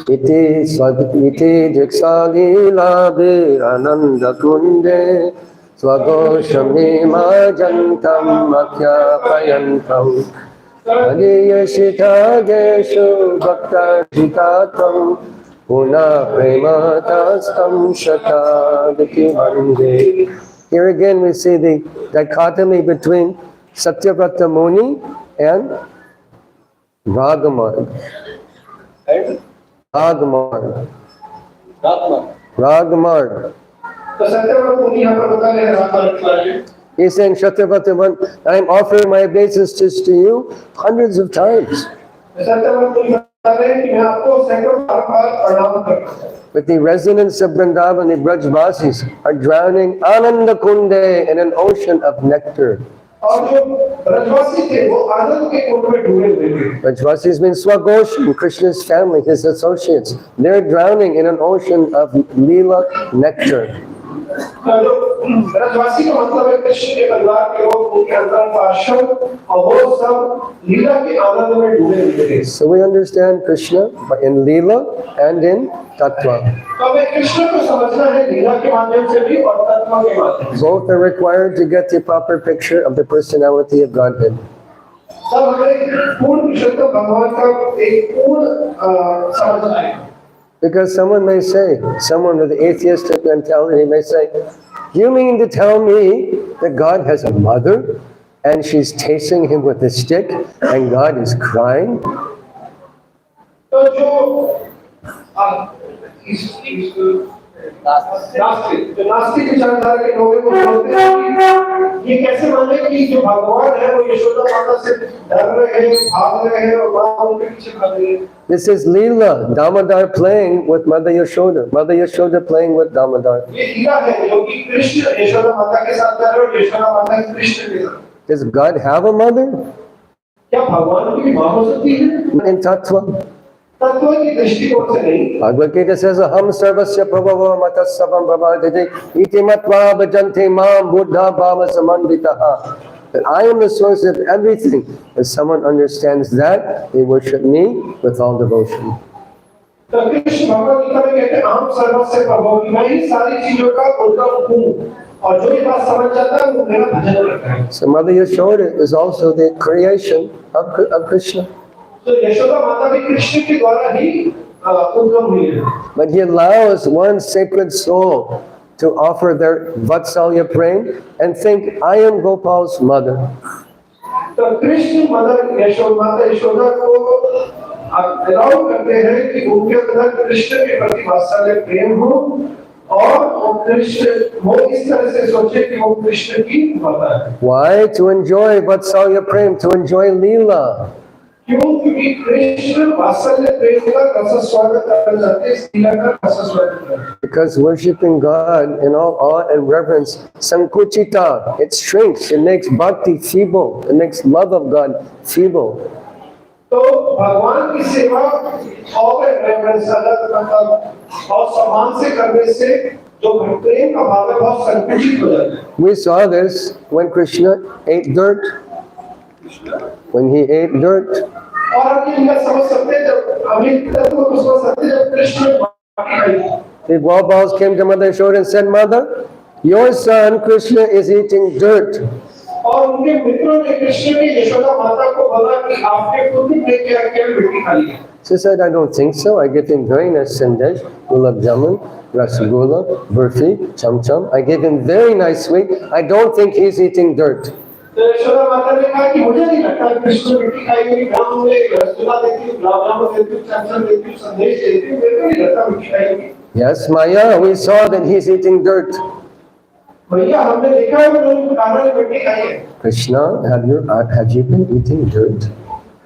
Iti Diksalilabhe Ananda Kunde Swagoshami Majantam Akhyapayantam Adiyashita Geshu Bhakta Jitatam Puna Prematastam Shatadiki Mande. Here again we see the dichotomy between Satyavrata Muni and Ragamarg. Ragamarg. Ragamarg. तो सत्यव्रत मुनि यहाँ पर बता रहे हैं रामायण के बारे में। He's saying, Satyavata, I'm offering my obeisances to you hundreds of times. Satyavrat मुनि बता रहे हैं कि मैं आपको सैकड़ों बार प्रणाम करता हूँ। But the residents of Vrindavan, the Brajvasis, are drowning Ananda Kunde in an ocean of nectar. और जो ब्रजवासी थे वो आनंद के कुंड में डूबे हुए थे। Brajvasis means Swagosham, Krishna's family, his associates. They're drowning in an ocean of Leela nectar. ब्रजवासी का मतलब है कृष्ण के परिवार के लोग, उनके अंतर पार्षद और वो सब लीला के आनंद में डूबे हुए थे। So we understand Krishna in Leela and in Tattva. तो हमें कृष्ण को समझना है लीला के माध्यम से भी और तत्व के माध्यम से। Both are required to get the proper picture of the personality of Godhead. तब हमें पूर्ण विशुद्ध भगवान का एक पूर्ण समझ आएगा। Because someone may say, someone with atheistic mentality may say, you mean to tell me that God has a mother and she's tasting him with a stick and God is crying? तो जो नास्तिक विचारधारा के लोग बोलते हैं कि ये कैसे माने कि जो भगवान है वो यशोदा माता से डर रहे हैं, भाग रहे हैं और माँ उनके पीछे भाग रही है। This is Leela, Damodar playing with Mother Yashoda, Mother Yashoda playing with Damodar. ये लीला है जो कि कृष्ण यशोदा माता के साथ कर रहे हैं और यशोदा माता कृष्ण के साथ। Does God have a mother? क्या भगवान की माँ हो सकती है? In Tattva. तत्व की दृष्टिकोण से नहीं। Bhagavad Gita says, Aham sarvasya prabhava matasavam bhavaditi iti matva bhajanti mam buddha bhava samanditaha. That I am the source of everything. If someone understands that, they worship me with all devotion. तो कृष्ण भगवद गीता में कहते हैं अहम सर्वस्य प्रभु, मैं ही सारी चीजों का उद्गम हूँ, और जो ये बात समझ जाता है वो मेरा भजन करता है। So Mother Yashoda is also the creation of Krishna. तो यशोदा माता भी कृष्ण के द्वारा ही उद्गम हुई है। But he allows one sacred soul to offer their Vatsalya prem and think, I am Gopal's mother. तो कृष्ण मदर यशोदा माता यशोदा को अलाउ करते हैं कि उनके अंदर कृष्ण के प्रति वात्सल्य प्रेम हो, और वो कृष्ण वो इस तरह से सोचे कि वो कृष्ण की माता है। Why? To enjoy Vatsalya prem, to enjoy Leela. क्यों? क्योंकि कृष्ण वात्सल्य प्रेम का रस स्वागत करना चाहते हैं, इस लीला का रस स्वागत करना। Because worshipping God in all awe and reverence, sankuchita, it shrinks, it makes bhakti feeble, it makes love of God feeble. तो भगवान की सेवा और रेफरेंस मतलब और सम्मान से करने से जो प्रेम का भाव है बहुत संकुचित हो जाता है। We saw this when Krishna ate dirt. When he ate dirt, और आप ये बात समझ सकते हैं जब अभी तत्व को समझ सकते हैं जब कृष्ण माटी खाई। the Gopals came to Mother Yashoda and said, Mother, your son Krishna is eating dirt. और उनके मित्रों ने कृष्ण की यशोदा माता को बोला कि आपके पुत्र ने क्या क्या मिट्टी खा ली है। She said, I don't think so. I give him very nice sandesh, gulab jamun, rasgulla, burfi, cham cham. I give him very nice sweet. I don't think he's eating dirt. तो यशोदा माता ने कहा कि मुझे नहीं लगता कृष्ण मिट्टी खाएगी, गांव में रसगुल्ला देती हूँ, गुलाब जामुन देती हूँ, चम चम देती हूँ, संदेश देती हूँ, मेरे को नहीं लगता मिट्टी खाएगी। Yes, Maya, we saw that he's eating dirt. भैया हमने देखा है उन्होंने कान्हा ने मिट्टी खाई है। Krishna, have you been eating dirt?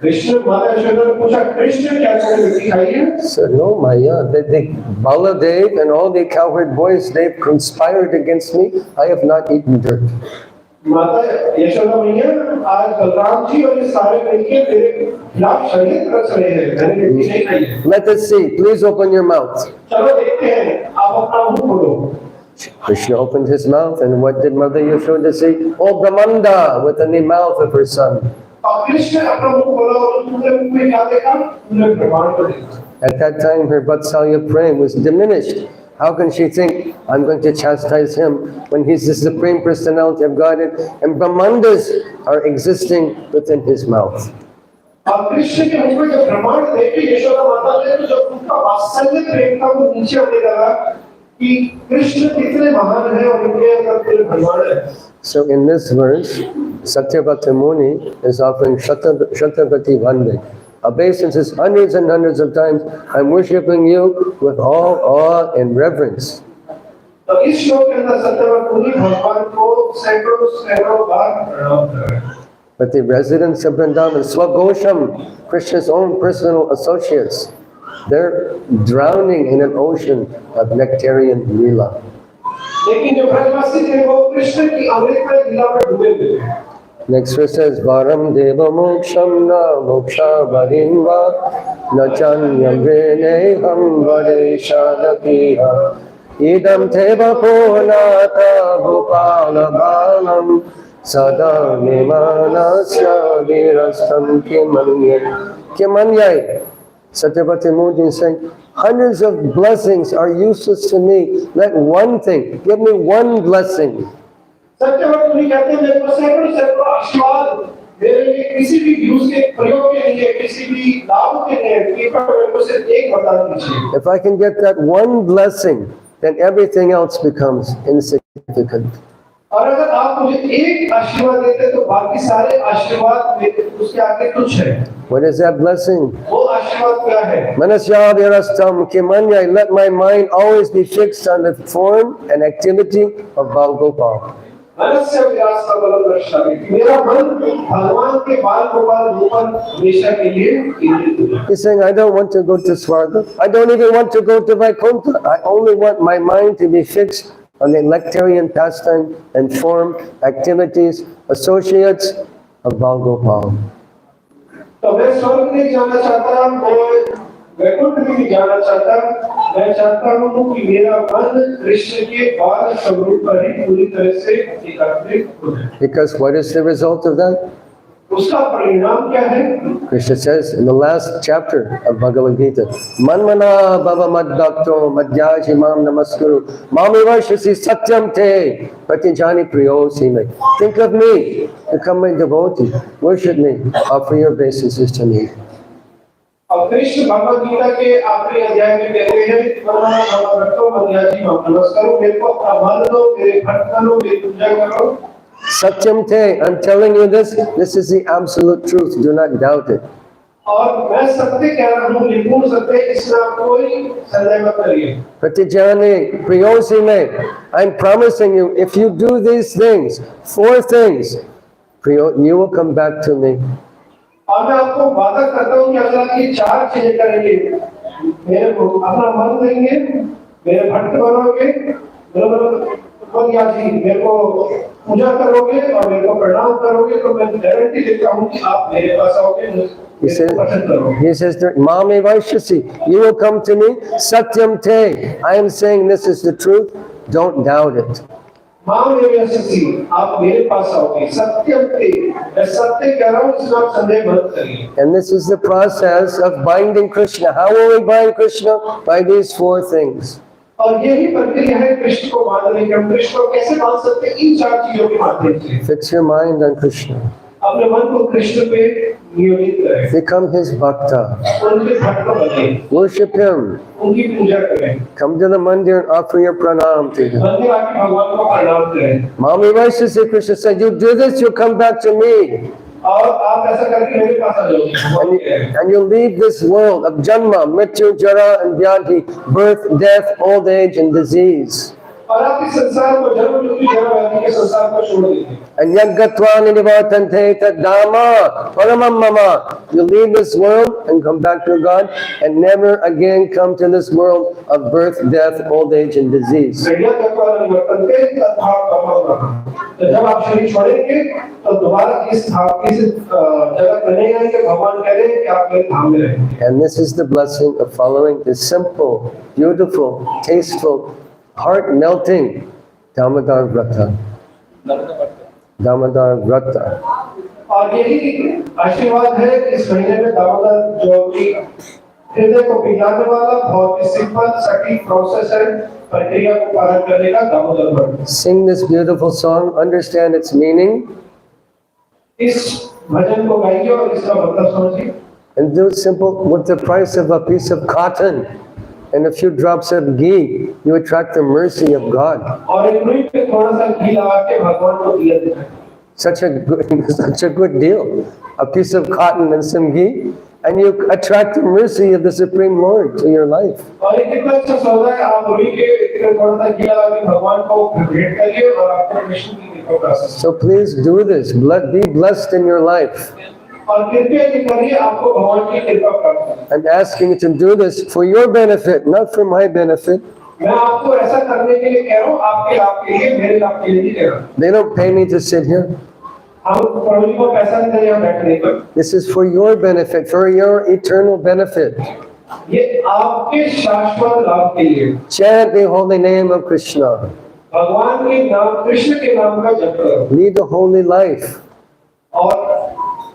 Krishna माता यशोदा ने पूछा कृष्ण क्या तुमने मिट्टी खाई है? Said, no, Maya, the Baladev and all the cowherd boys, they've conspired against me. I have not eaten dirt. माता यशोदा मैया आज बलराम जी और ये सारे लड़के मेरे खिलाफ षड्यंत्र रच रहे हैं, मैंने मिट्टी नहीं खाई है। Let us see. Please open your mouth. चलो देखते हैं, आप अपना मुंह खोलो। Krishna opened his mouth, and what did Mother Yashoda say? Oh, Brahmanda, within the mouth of her son. और कृष्ण अपना मुंह खोला और उसने मुंह में क्या देखा? उन्हें ब्रह्मांड को देखा। At that time, her Vatsalya prem was diminished. How can she think, I'm going to chastise him when he's the Supreme Personality of Godhead and Brahmandas are existing within his mouth? और कृष्ण के मुंह में जब ब्रह्मांड देखे यशोदा माता ने तो जब उनका वात्सल्य प्रेम का वो नीचे आने लगा कि कृष्ण कितने महान है और इनके अंदर पूरे ब्रह्मांड है। So in this verse, Satyavati Muni is offering Shatabati Vande. Obeisances hundreds and hundreds of times. I'm worshipping you with all awe and reverence. तो इस श्लोक के अंदर सत्यवती मुनि भगवान को सैकड़ों बार प्रणाम कर रहे हैं। But the residents of Vrindavan, Swagosham, Krishna's own personal associates, they're drowning in an ocean of nectarian lila. लेकिन जो ब्रजवासी थे वो कृष्ण की अमृतमय लीला में डूबे हुए थे। Next verse says, Varam deva moksham na moksha varimva na chanyam vineham vadeshadakiha idam teva purnata bhupala balam sada nimanasya virastam kimanyai. Satyavati Muni is saying, hundreds of blessings are useless to me. Let one thing, give me one blessing. Satyavati मुनि कहते हैं मेरे को सैकड़ों आशीर्वाद मेरे लिए किसी भी यूज के प्रयोग के लिए किसी भी लाभ के लिए कृपया मेरे को सिर्फ एक वरदान दीजिए। If I can get that one blessing, then everything else becomes insignificant. और अगर आप मुझे एक आशीर्वाद देते तो बाकी सारे आशीर्वाद उसके आगे तुच्छ है। What is that blessing? वो आशीर्वाद क्या है? Manasya virastam kimanya, let my mind always be fixed on the form and activity of Balgopal. मनस्य विलास का बल दर्शावे मेरा मन भगवान के बाल गोपाल रूपन हमेशा के लिए केंद्रित हो। He's saying, I don't want to go to Swarga. I don't even want to go to Vaikuntha. I only want my mind to be fixed on the nectarian pastime and form, activities, associates of Balgopal. तो मैं स्वर्ग नहीं जाना चाहता, मैं वैकुंठ में नहीं जाना चाहता, मैं चाहता हूँ कि मेरा मन कृष्ण के बाल स्वरूप पर ही पूरी तरह से एकाग्रित हो जाए। Because what is the result of that? उसका परिणाम क्या है? Krishna says in the last chapter of Bhagavad Gita, Manmana bhava madbhakto madhyaji mam namaskuru mamivashasi satyam te pratijani priyosi me. Think of me, become my devotee, worship me, offer your obeisances to me. अब कृष्ण भगवद गीता के आखिरी अध्याय में कहते हैं, मनमना भव भक्तो मध्याजी माम नमस्कारो, मेरे को अपना मन दो, मेरे भक्त बनो, मेरी पूजा करो। Satyam te, I'm telling you this is the absolute truth, do not doubt it. और मैं सत्य कह रहा हूँ, निर्गुण सत्य, इसमें आप कोई संदेह मत करिए। Pratijani priyosi me, I'm promising you, if you do these things, 4 things, you will come back to me. और मैं आपको वादा करता हूँ कि अगर आप ये 4 चीजें करेंगे, मेरे को अपना मन देंगे, मेरे भक्त बनोगे, मेरे को पूजा करोगे और मेरे को प्रणाम करोगे, तो मैं गारंटी देता हूँ कि आप मेरे पास आओगे। He says, Mami Vaishasi, you will come to me, Satyam Te. I am saying this is the truth, don't doubt it. And this is the process of binding Krishna. How will we bind Krishna? By these 4 things. और यही प्रक्रिया है कृष्ण को बांधने की। हम कृष्ण को कैसे बांध सकते हैं? इन 4 चीजों के माध्यम से। Fix your mind on Krishna. अपने मन को कृष्ण पे नियोजित करें। Become his bhakta. उनके भक्त बने। Worship him. उनकी पूजा करें। Come to the mandir and offer your pranam to him. मंदिर आके भगवान को प्रणाम करें। Mami Vaishasi, Krishna said, you do this, you come back to me. और आप ऐसा करके मेरे पास आ जाओगे। And you leave this world of janma, mrityu, jara, and vyadhi, birth, death, old age, and disease. और आप इस संसार को जन्म मृत्यु जरा व्याधि के संसार को छोड़ देंगे। And yaggatva nivartante tad dhamma paramam mama. You leave this world and come back to God and never again come to this world of birth, death, old age, and disease. जब आप शरीर छोड़ेंगे तो दोबारा इस जगत में नहीं आएंगे। भगवान कह रहे हैं कि आप मेरे धाम में रहेंगे। And this is the blessing of following the simple, beautiful, tasteful, heart-melting Damodar Vrata. Damodar Vrata. और यही आशीर्वाद है इस महीने में दामोदर, जो कि हृदय को पिघलाने वाला बहुत ही सिंपल सटीक प्रोसेस है, प्रक्रिया को पालन करने का दामोदर व्रत। Sing this beautiful song, understand its meaning. इस भजन को गाइए और इसका मतलब समझिए। And do it simple with the price of a piece of cotton and a few drops of ghee, you attract the mercy of God. और एक रुई पे थोड़ा सा घी लगा के भगवान को दिया देना। Such a good deal. A piece of cotton and some ghee, and you attract the mercy of the Supreme Lord to your life. और एक कितना अच्छा सौदा है, आप रुई के थोड़ा सा घी लगा के भगवान को भेंट करिए और आपको कृष्ण की कृपा प्राप्त होगी। So please do this. Be blessed in your life. और कृपया करिए, आपको भगवान की कृपा प्राप्त होगी। I'm asking you to do this for your benefit, not for my benefit. मैं आपको ऐसा करने के लिए कह रहा हूँ, आपके लाभ के लिए, मेरे लाभ के लिए नहीं कह रहा। They don't pay me to sit here. हम प्रभु जी को पैसा नहीं दे रहे बैठने पर। This is for your benefit, for your eternal benefit. ये आपके शाश्वत लाभ के लिए। Chant the holy name of Krishna. भगवान के नाम, कृष्ण के नाम का जप करो। Lead a holy life. और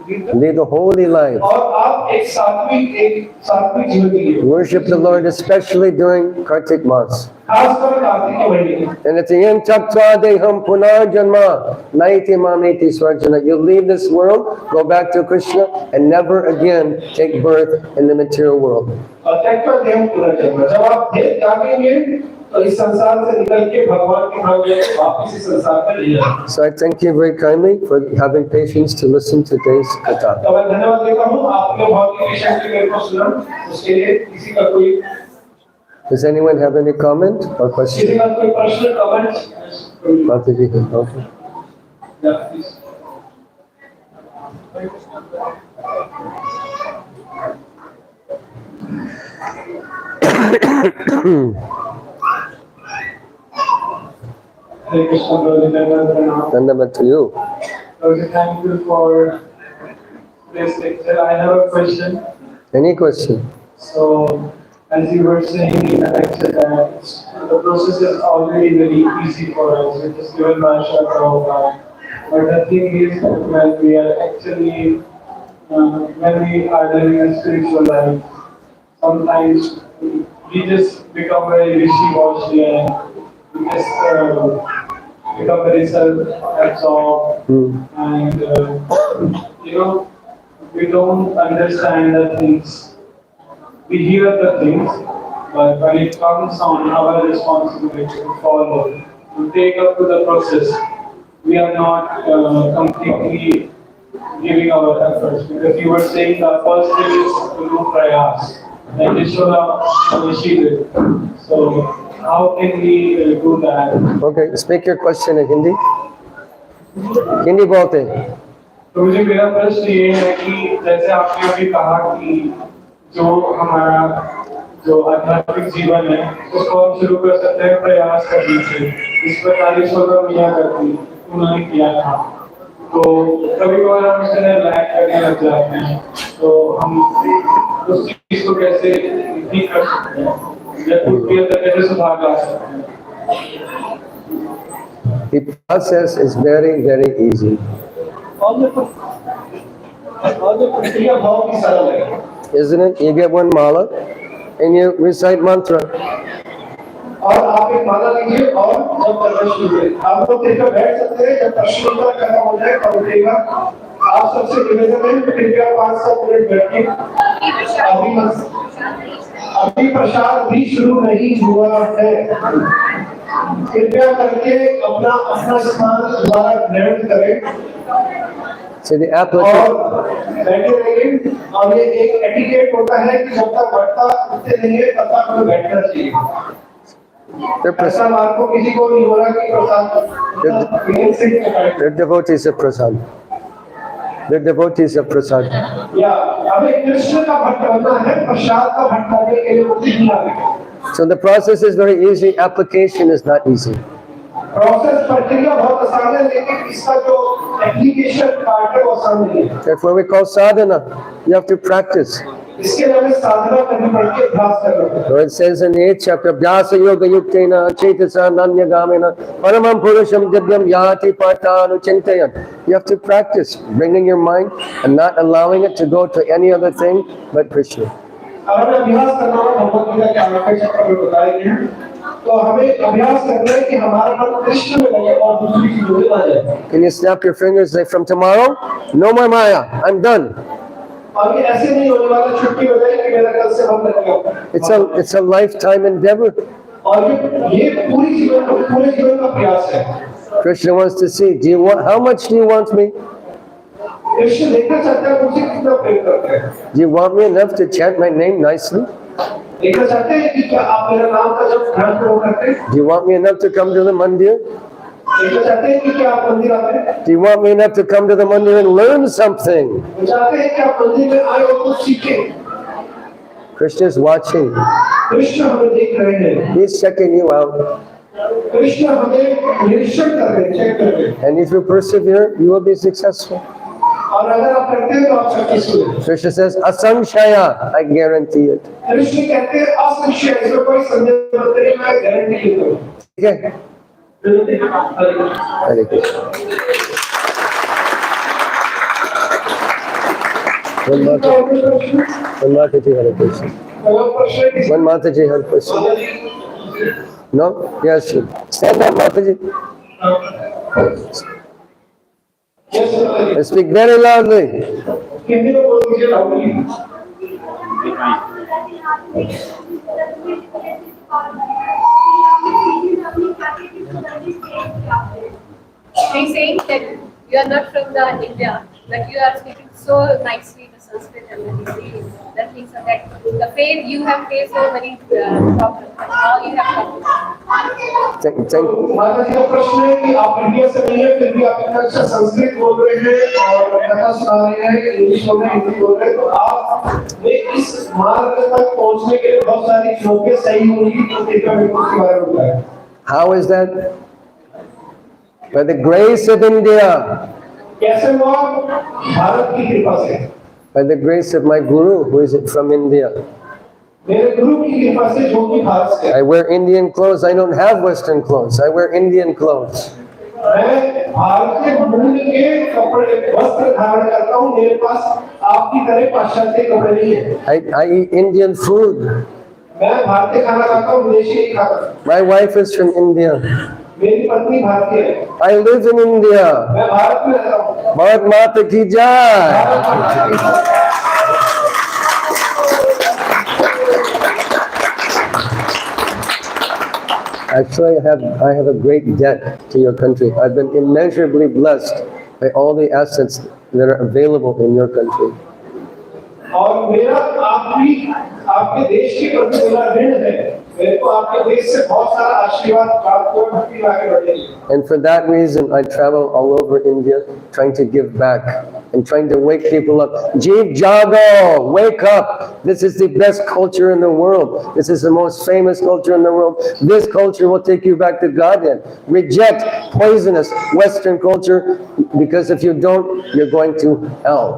Lead a holy life. और आप एक सात्विक जीवन जिए। Worship the Lord, especially during Kartik Mas. खासकर कार्तिक के महीने में। And at the end, taktva deham punar janma, naiti mamiti swarjana. You leave this world, go back to Krishna, and never again take birth in the material world. और त्यक्त्वा देहं पुनर्जन्म, जब आप देह त्यागेंगे तो इस संसार से निकल के भगवान के धाम में वापस इस संसार में ले जाएंगे। So I thank you very kindly for having patience to listen to today's katha. तो मैं धन्यवाद देता हूँ आपने बहुत ही पेशेंट से मेरे को सुना, उसके लिए किसी का कोई Does anyone have any comment or question? किसी का कोई प्रश्न comment? Mataji, okay. Yeah, please. Hare Krishna, Prabhuji. Dandavat to you. Prabhuji, thank you for this lecture. I have a question. Any question? So, as you were saying in the lecture, that the process is already very easy for us. It is given by Shakra. But the thing is, when we are actually, when we are living a spiritual life, sometimes we just become very wishy-washy and we just become very self-absorbed and we don't understand the things. We hear the things, but when it comes on our responsibility to follow, to take up to the process, we are not completely giving our efforts. Because you were saying the first thing is to do prayas, like Yashoda she did. So how can we do that? Okay, speak your question in Hindi. Hindi bolte. तो मुझे मेरा प्रश्न ये है कि जैसे आपने अभी कहा कि जो हमारा जो आध्यात्मिक जीवन है उसको हम शुरू कर सकते हैं प्रयास करने से। इस प्रकार ईश्वर मिया करती उन्होंने किया था। तो कभी कभार हम इसमें लैग करने लग जाते हैं तो हम उस चीज को कैसे ठीक कर सकते हैं या उसके अंदर कैसे सुधार ला सकते हैं? The process is very, very easy. Isn't it? You get one mala and you recite mantra. और आप एक माला लीजिए और जब प्रश्न कीजिए आप लोग कृपया बैठ सकते हैं जब प्रश्न उत्तर खत्म हो जाए तब उठेगा आप सबसे निवेदन है कृपया 5-7 मिनट बैठिए अभी प्रसाद भी शुरू नहीं हुआ है कृपया करके अपना स्थान दोबारा ग्रहण करें So the application. और बैठे रहिए और ये एक एटिकेट होता है कि जब तक बढ़ता उठते नहीं है तब तक हमें बैठना चाहिए ऐसा आपको किसी को नहीं हो रहा कि प्रसाद They're devotees of prasad. They're devotees of prasad. या हमें कृष्ण का भक्त बनना है प्रसाद का भक्त बनने के लिए मुक्ति नहीं आएगी So the process is very easy, application is not easy. Process प्रक्रिया बहुत आसान है लेकिन इसका जो एप्लीकेशन पार्ट है वो आसान नहीं है That's what we call sadhana. You have to practice. इसके लिए हमें साधना करनी पड़ती है अभ्यास करना पड़ता है So it says in the 8th chapter, Vyasa Yoga Yuktena Chetasa Nanya Gamena Paramam Purusham Divyam Yati Partanu Chintayan. You have to practice bringing your mind and not allowing it to go to any other thing but Krishna. अगर अभ्यास करना हो भगवत गीता के आगे चक्र में बताए गए हैं तो हमें अभ्यास करना है कि हमारा मन कृष्ण में लगे और दूसरी चीजों में ना जाए Can you snap your fingers and say, from tomorrow, no more Maya, I'm done. और ये ऐसे नहीं होने वाला छुट्टी हो जाए कि मेरा कल से बंद लगेगा It's a lifetime endeavor. और ये पूरे जीवन का प्रयास है Krishna wants to see, how much do you want me? Krishna देखना चाहता है मुझे कितना प्रेम करते हैं Do you want me enough to chant my name nicely? देखना चाहते हैं कि क्या आप मेरा नाम का जब ध्यान पूर्ण करते हैं Do you want me enough to come to the mandir? देखना चाहते हैं कि क्या आप मंदिर आते हैं Do you want me enough to come to the mandir and learn something? चाहते हैं कि आप मंदिर में आए और कुछ सीखें Krishna is watching. कृष्ण हमें देख रहे हैं He's checking you out. Krishna हमें निरीक्षण कर रहे हैं चेक कर रहे हैं And if you persevere, you will be successful. और अगर आप करते हैं तो आप सक्सेसफुल हैं Krishna says, Asanshaya, I guarantee it. Krishna कहते हैं असंशय इसमें कोई संदेह मत करिए मैं गारंटी देता हूँ Okay? Hare Krishna. One Mataji, Hare Krishna. One Mataji, Hare Krishna. No? Yes, sir. Stand up, Mataji. Speak very loudly. Hindi में बोल दीजिए loudly He's saying that you are not from the India, but you are speaking so nicely the Sanskrit and then that means that the faith you have faced so many problems, but now you have come. माता जी का प्रश्न है कि आप India से नहीं है फिर भी आप इतना अच्छा संस्कृत बोल रहे हैं और कथा सुना रहे हैं इंग्लिश बोल रहे हैं हिंदी बोल रहे हैं तो आप में इस मार्ग तक पहुंचने के लिए बहुत सारी चीजें सही होंगी तो कृपया मेरे को उसके बारे में बताएं How is that? By the grace of India. कैसे हुआ भारत की कृपा से By the grace of my guru, who is from India. मेरे गुरु की कृपा से जो भी भारत से I wear Indian clothes. I don't have Western clothes. I wear Indian clothes. मैं भारत के मूल के कपड़े वस्त्र धारण करता हूँ। मेरे पास आपकी तरह पाश्चात्य कपड़े नहीं है। I eat Indian food. मैं भारतीय खाना खाता हूँ, विदेशी नहीं खाता। My wife is from India. मेरी पत्नी भारतीय है। I live in India. मैं भारत में रहता हूँ। Bharat Mata ki jai. Actually, I have a great debt to your country. I've been immeasurably blessed by all the assets that are available in your country. और मेरा आपके देश के प्रति मेरा ऋण है। मेरे को आपके देश से बहुत सारा आशीर्वाद प्राप्त हुआ, भक्ति लाके बढ़ेगी। And for that reason, I travel all over India trying to give back and trying to wake people up. Jeev Jago, wake up. This is the best culture in the world. This is the most famous culture in the world. This culture will take you back to Godhead. Reject poisonous Western culture, because if you don't, you're going to hell.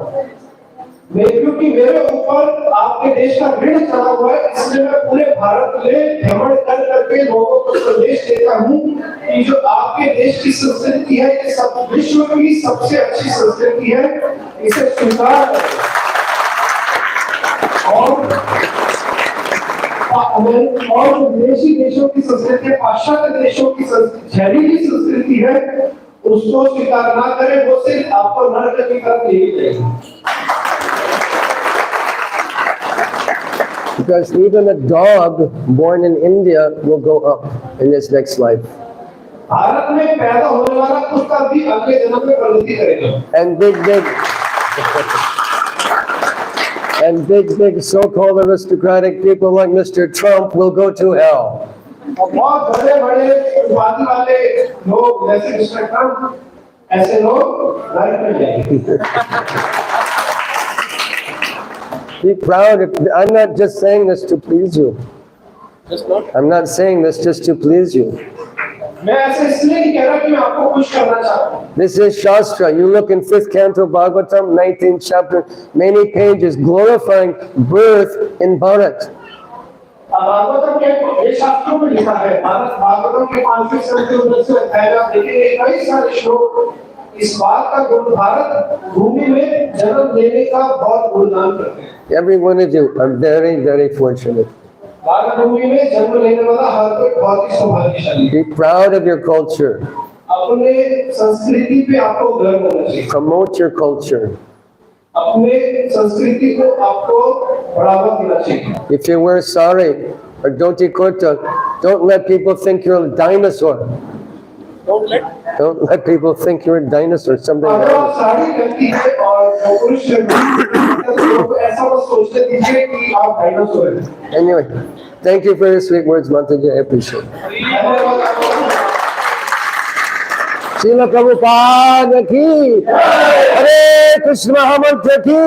क्योंकि मेरे ऊपर आपके देश का ऋण चढ़ा हुआ है, इसलिए मैं पूरे भारत में भ्रमण कर करके लोगों को संदेश देता हूँ कि जो आपके देश की संस्कृति है, ये सब विश्व की सबसे अच्छी संस्कृति है, इसे स्वीकार करें। और विदेशी देशों की संस्कृति, पाश्चात्य देशों की जहरीली संस्कृति है, उसको स्वीकार ना करें, वो सिर्फ आपको नरक की तरफ ले जाएगी। Because even a dog born in India will go up in this next life. Bharat में पैदा होने वाला कुत्ता भी अगले जन्म में प्रगति करेगा। And big so-called aristocratic people like Mr. Trump will go to hell. और बहुत बड़े-बड़े उपाधि वाले लोग जैसे मिस्टर ट्रम्प, ऐसे लोग नरक में जाएंगे। Be proud. I'm not just saying this to please you. I'm not saying this just to please you. मैं ऐसे इसलिए नहीं कह रहा कि मैं आपको खुश करना चाहता हूँ। This is Shastra. You look in 5th Canto Bhagavatam, 19th chapter, many pages glorifying birth in Bharat. Bhagavatam के ये शास्त्रों में लिखा है, भागवतम के 5वें स्कंद के 19वें अध्याय में आप देखेंगे कई सारे श्लोक इस बात का गुण भारत भूमि में जन्म लेने का बहुत गुणगान करते हैं। Every one of you are very fortunate. Bharat भूमि में जन्म लेने वाला हर कोई बहुत ही सौभाग्यशाली है। Be proud of your culture. अपने संस्कृति पे आपको गर्व होना चाहिए। Promote your culture. अपने संस्कृति को आपको बढ़ावा देना चाहिए। If you wear sari or dhoti kurta, don't let people think you're a dinosaur. Don't let people think you're a dinosaur. Something अगर आप else. साड़ी पहनती है और पुरुष तो ऐसा मत सोचने दीजिए कि आप डायनासोर हैं। Anyway, thank you for your sweet words, Mataji. I appreciate it. Srila Prabhupada ki, Hare Krishna Mahamantra ki.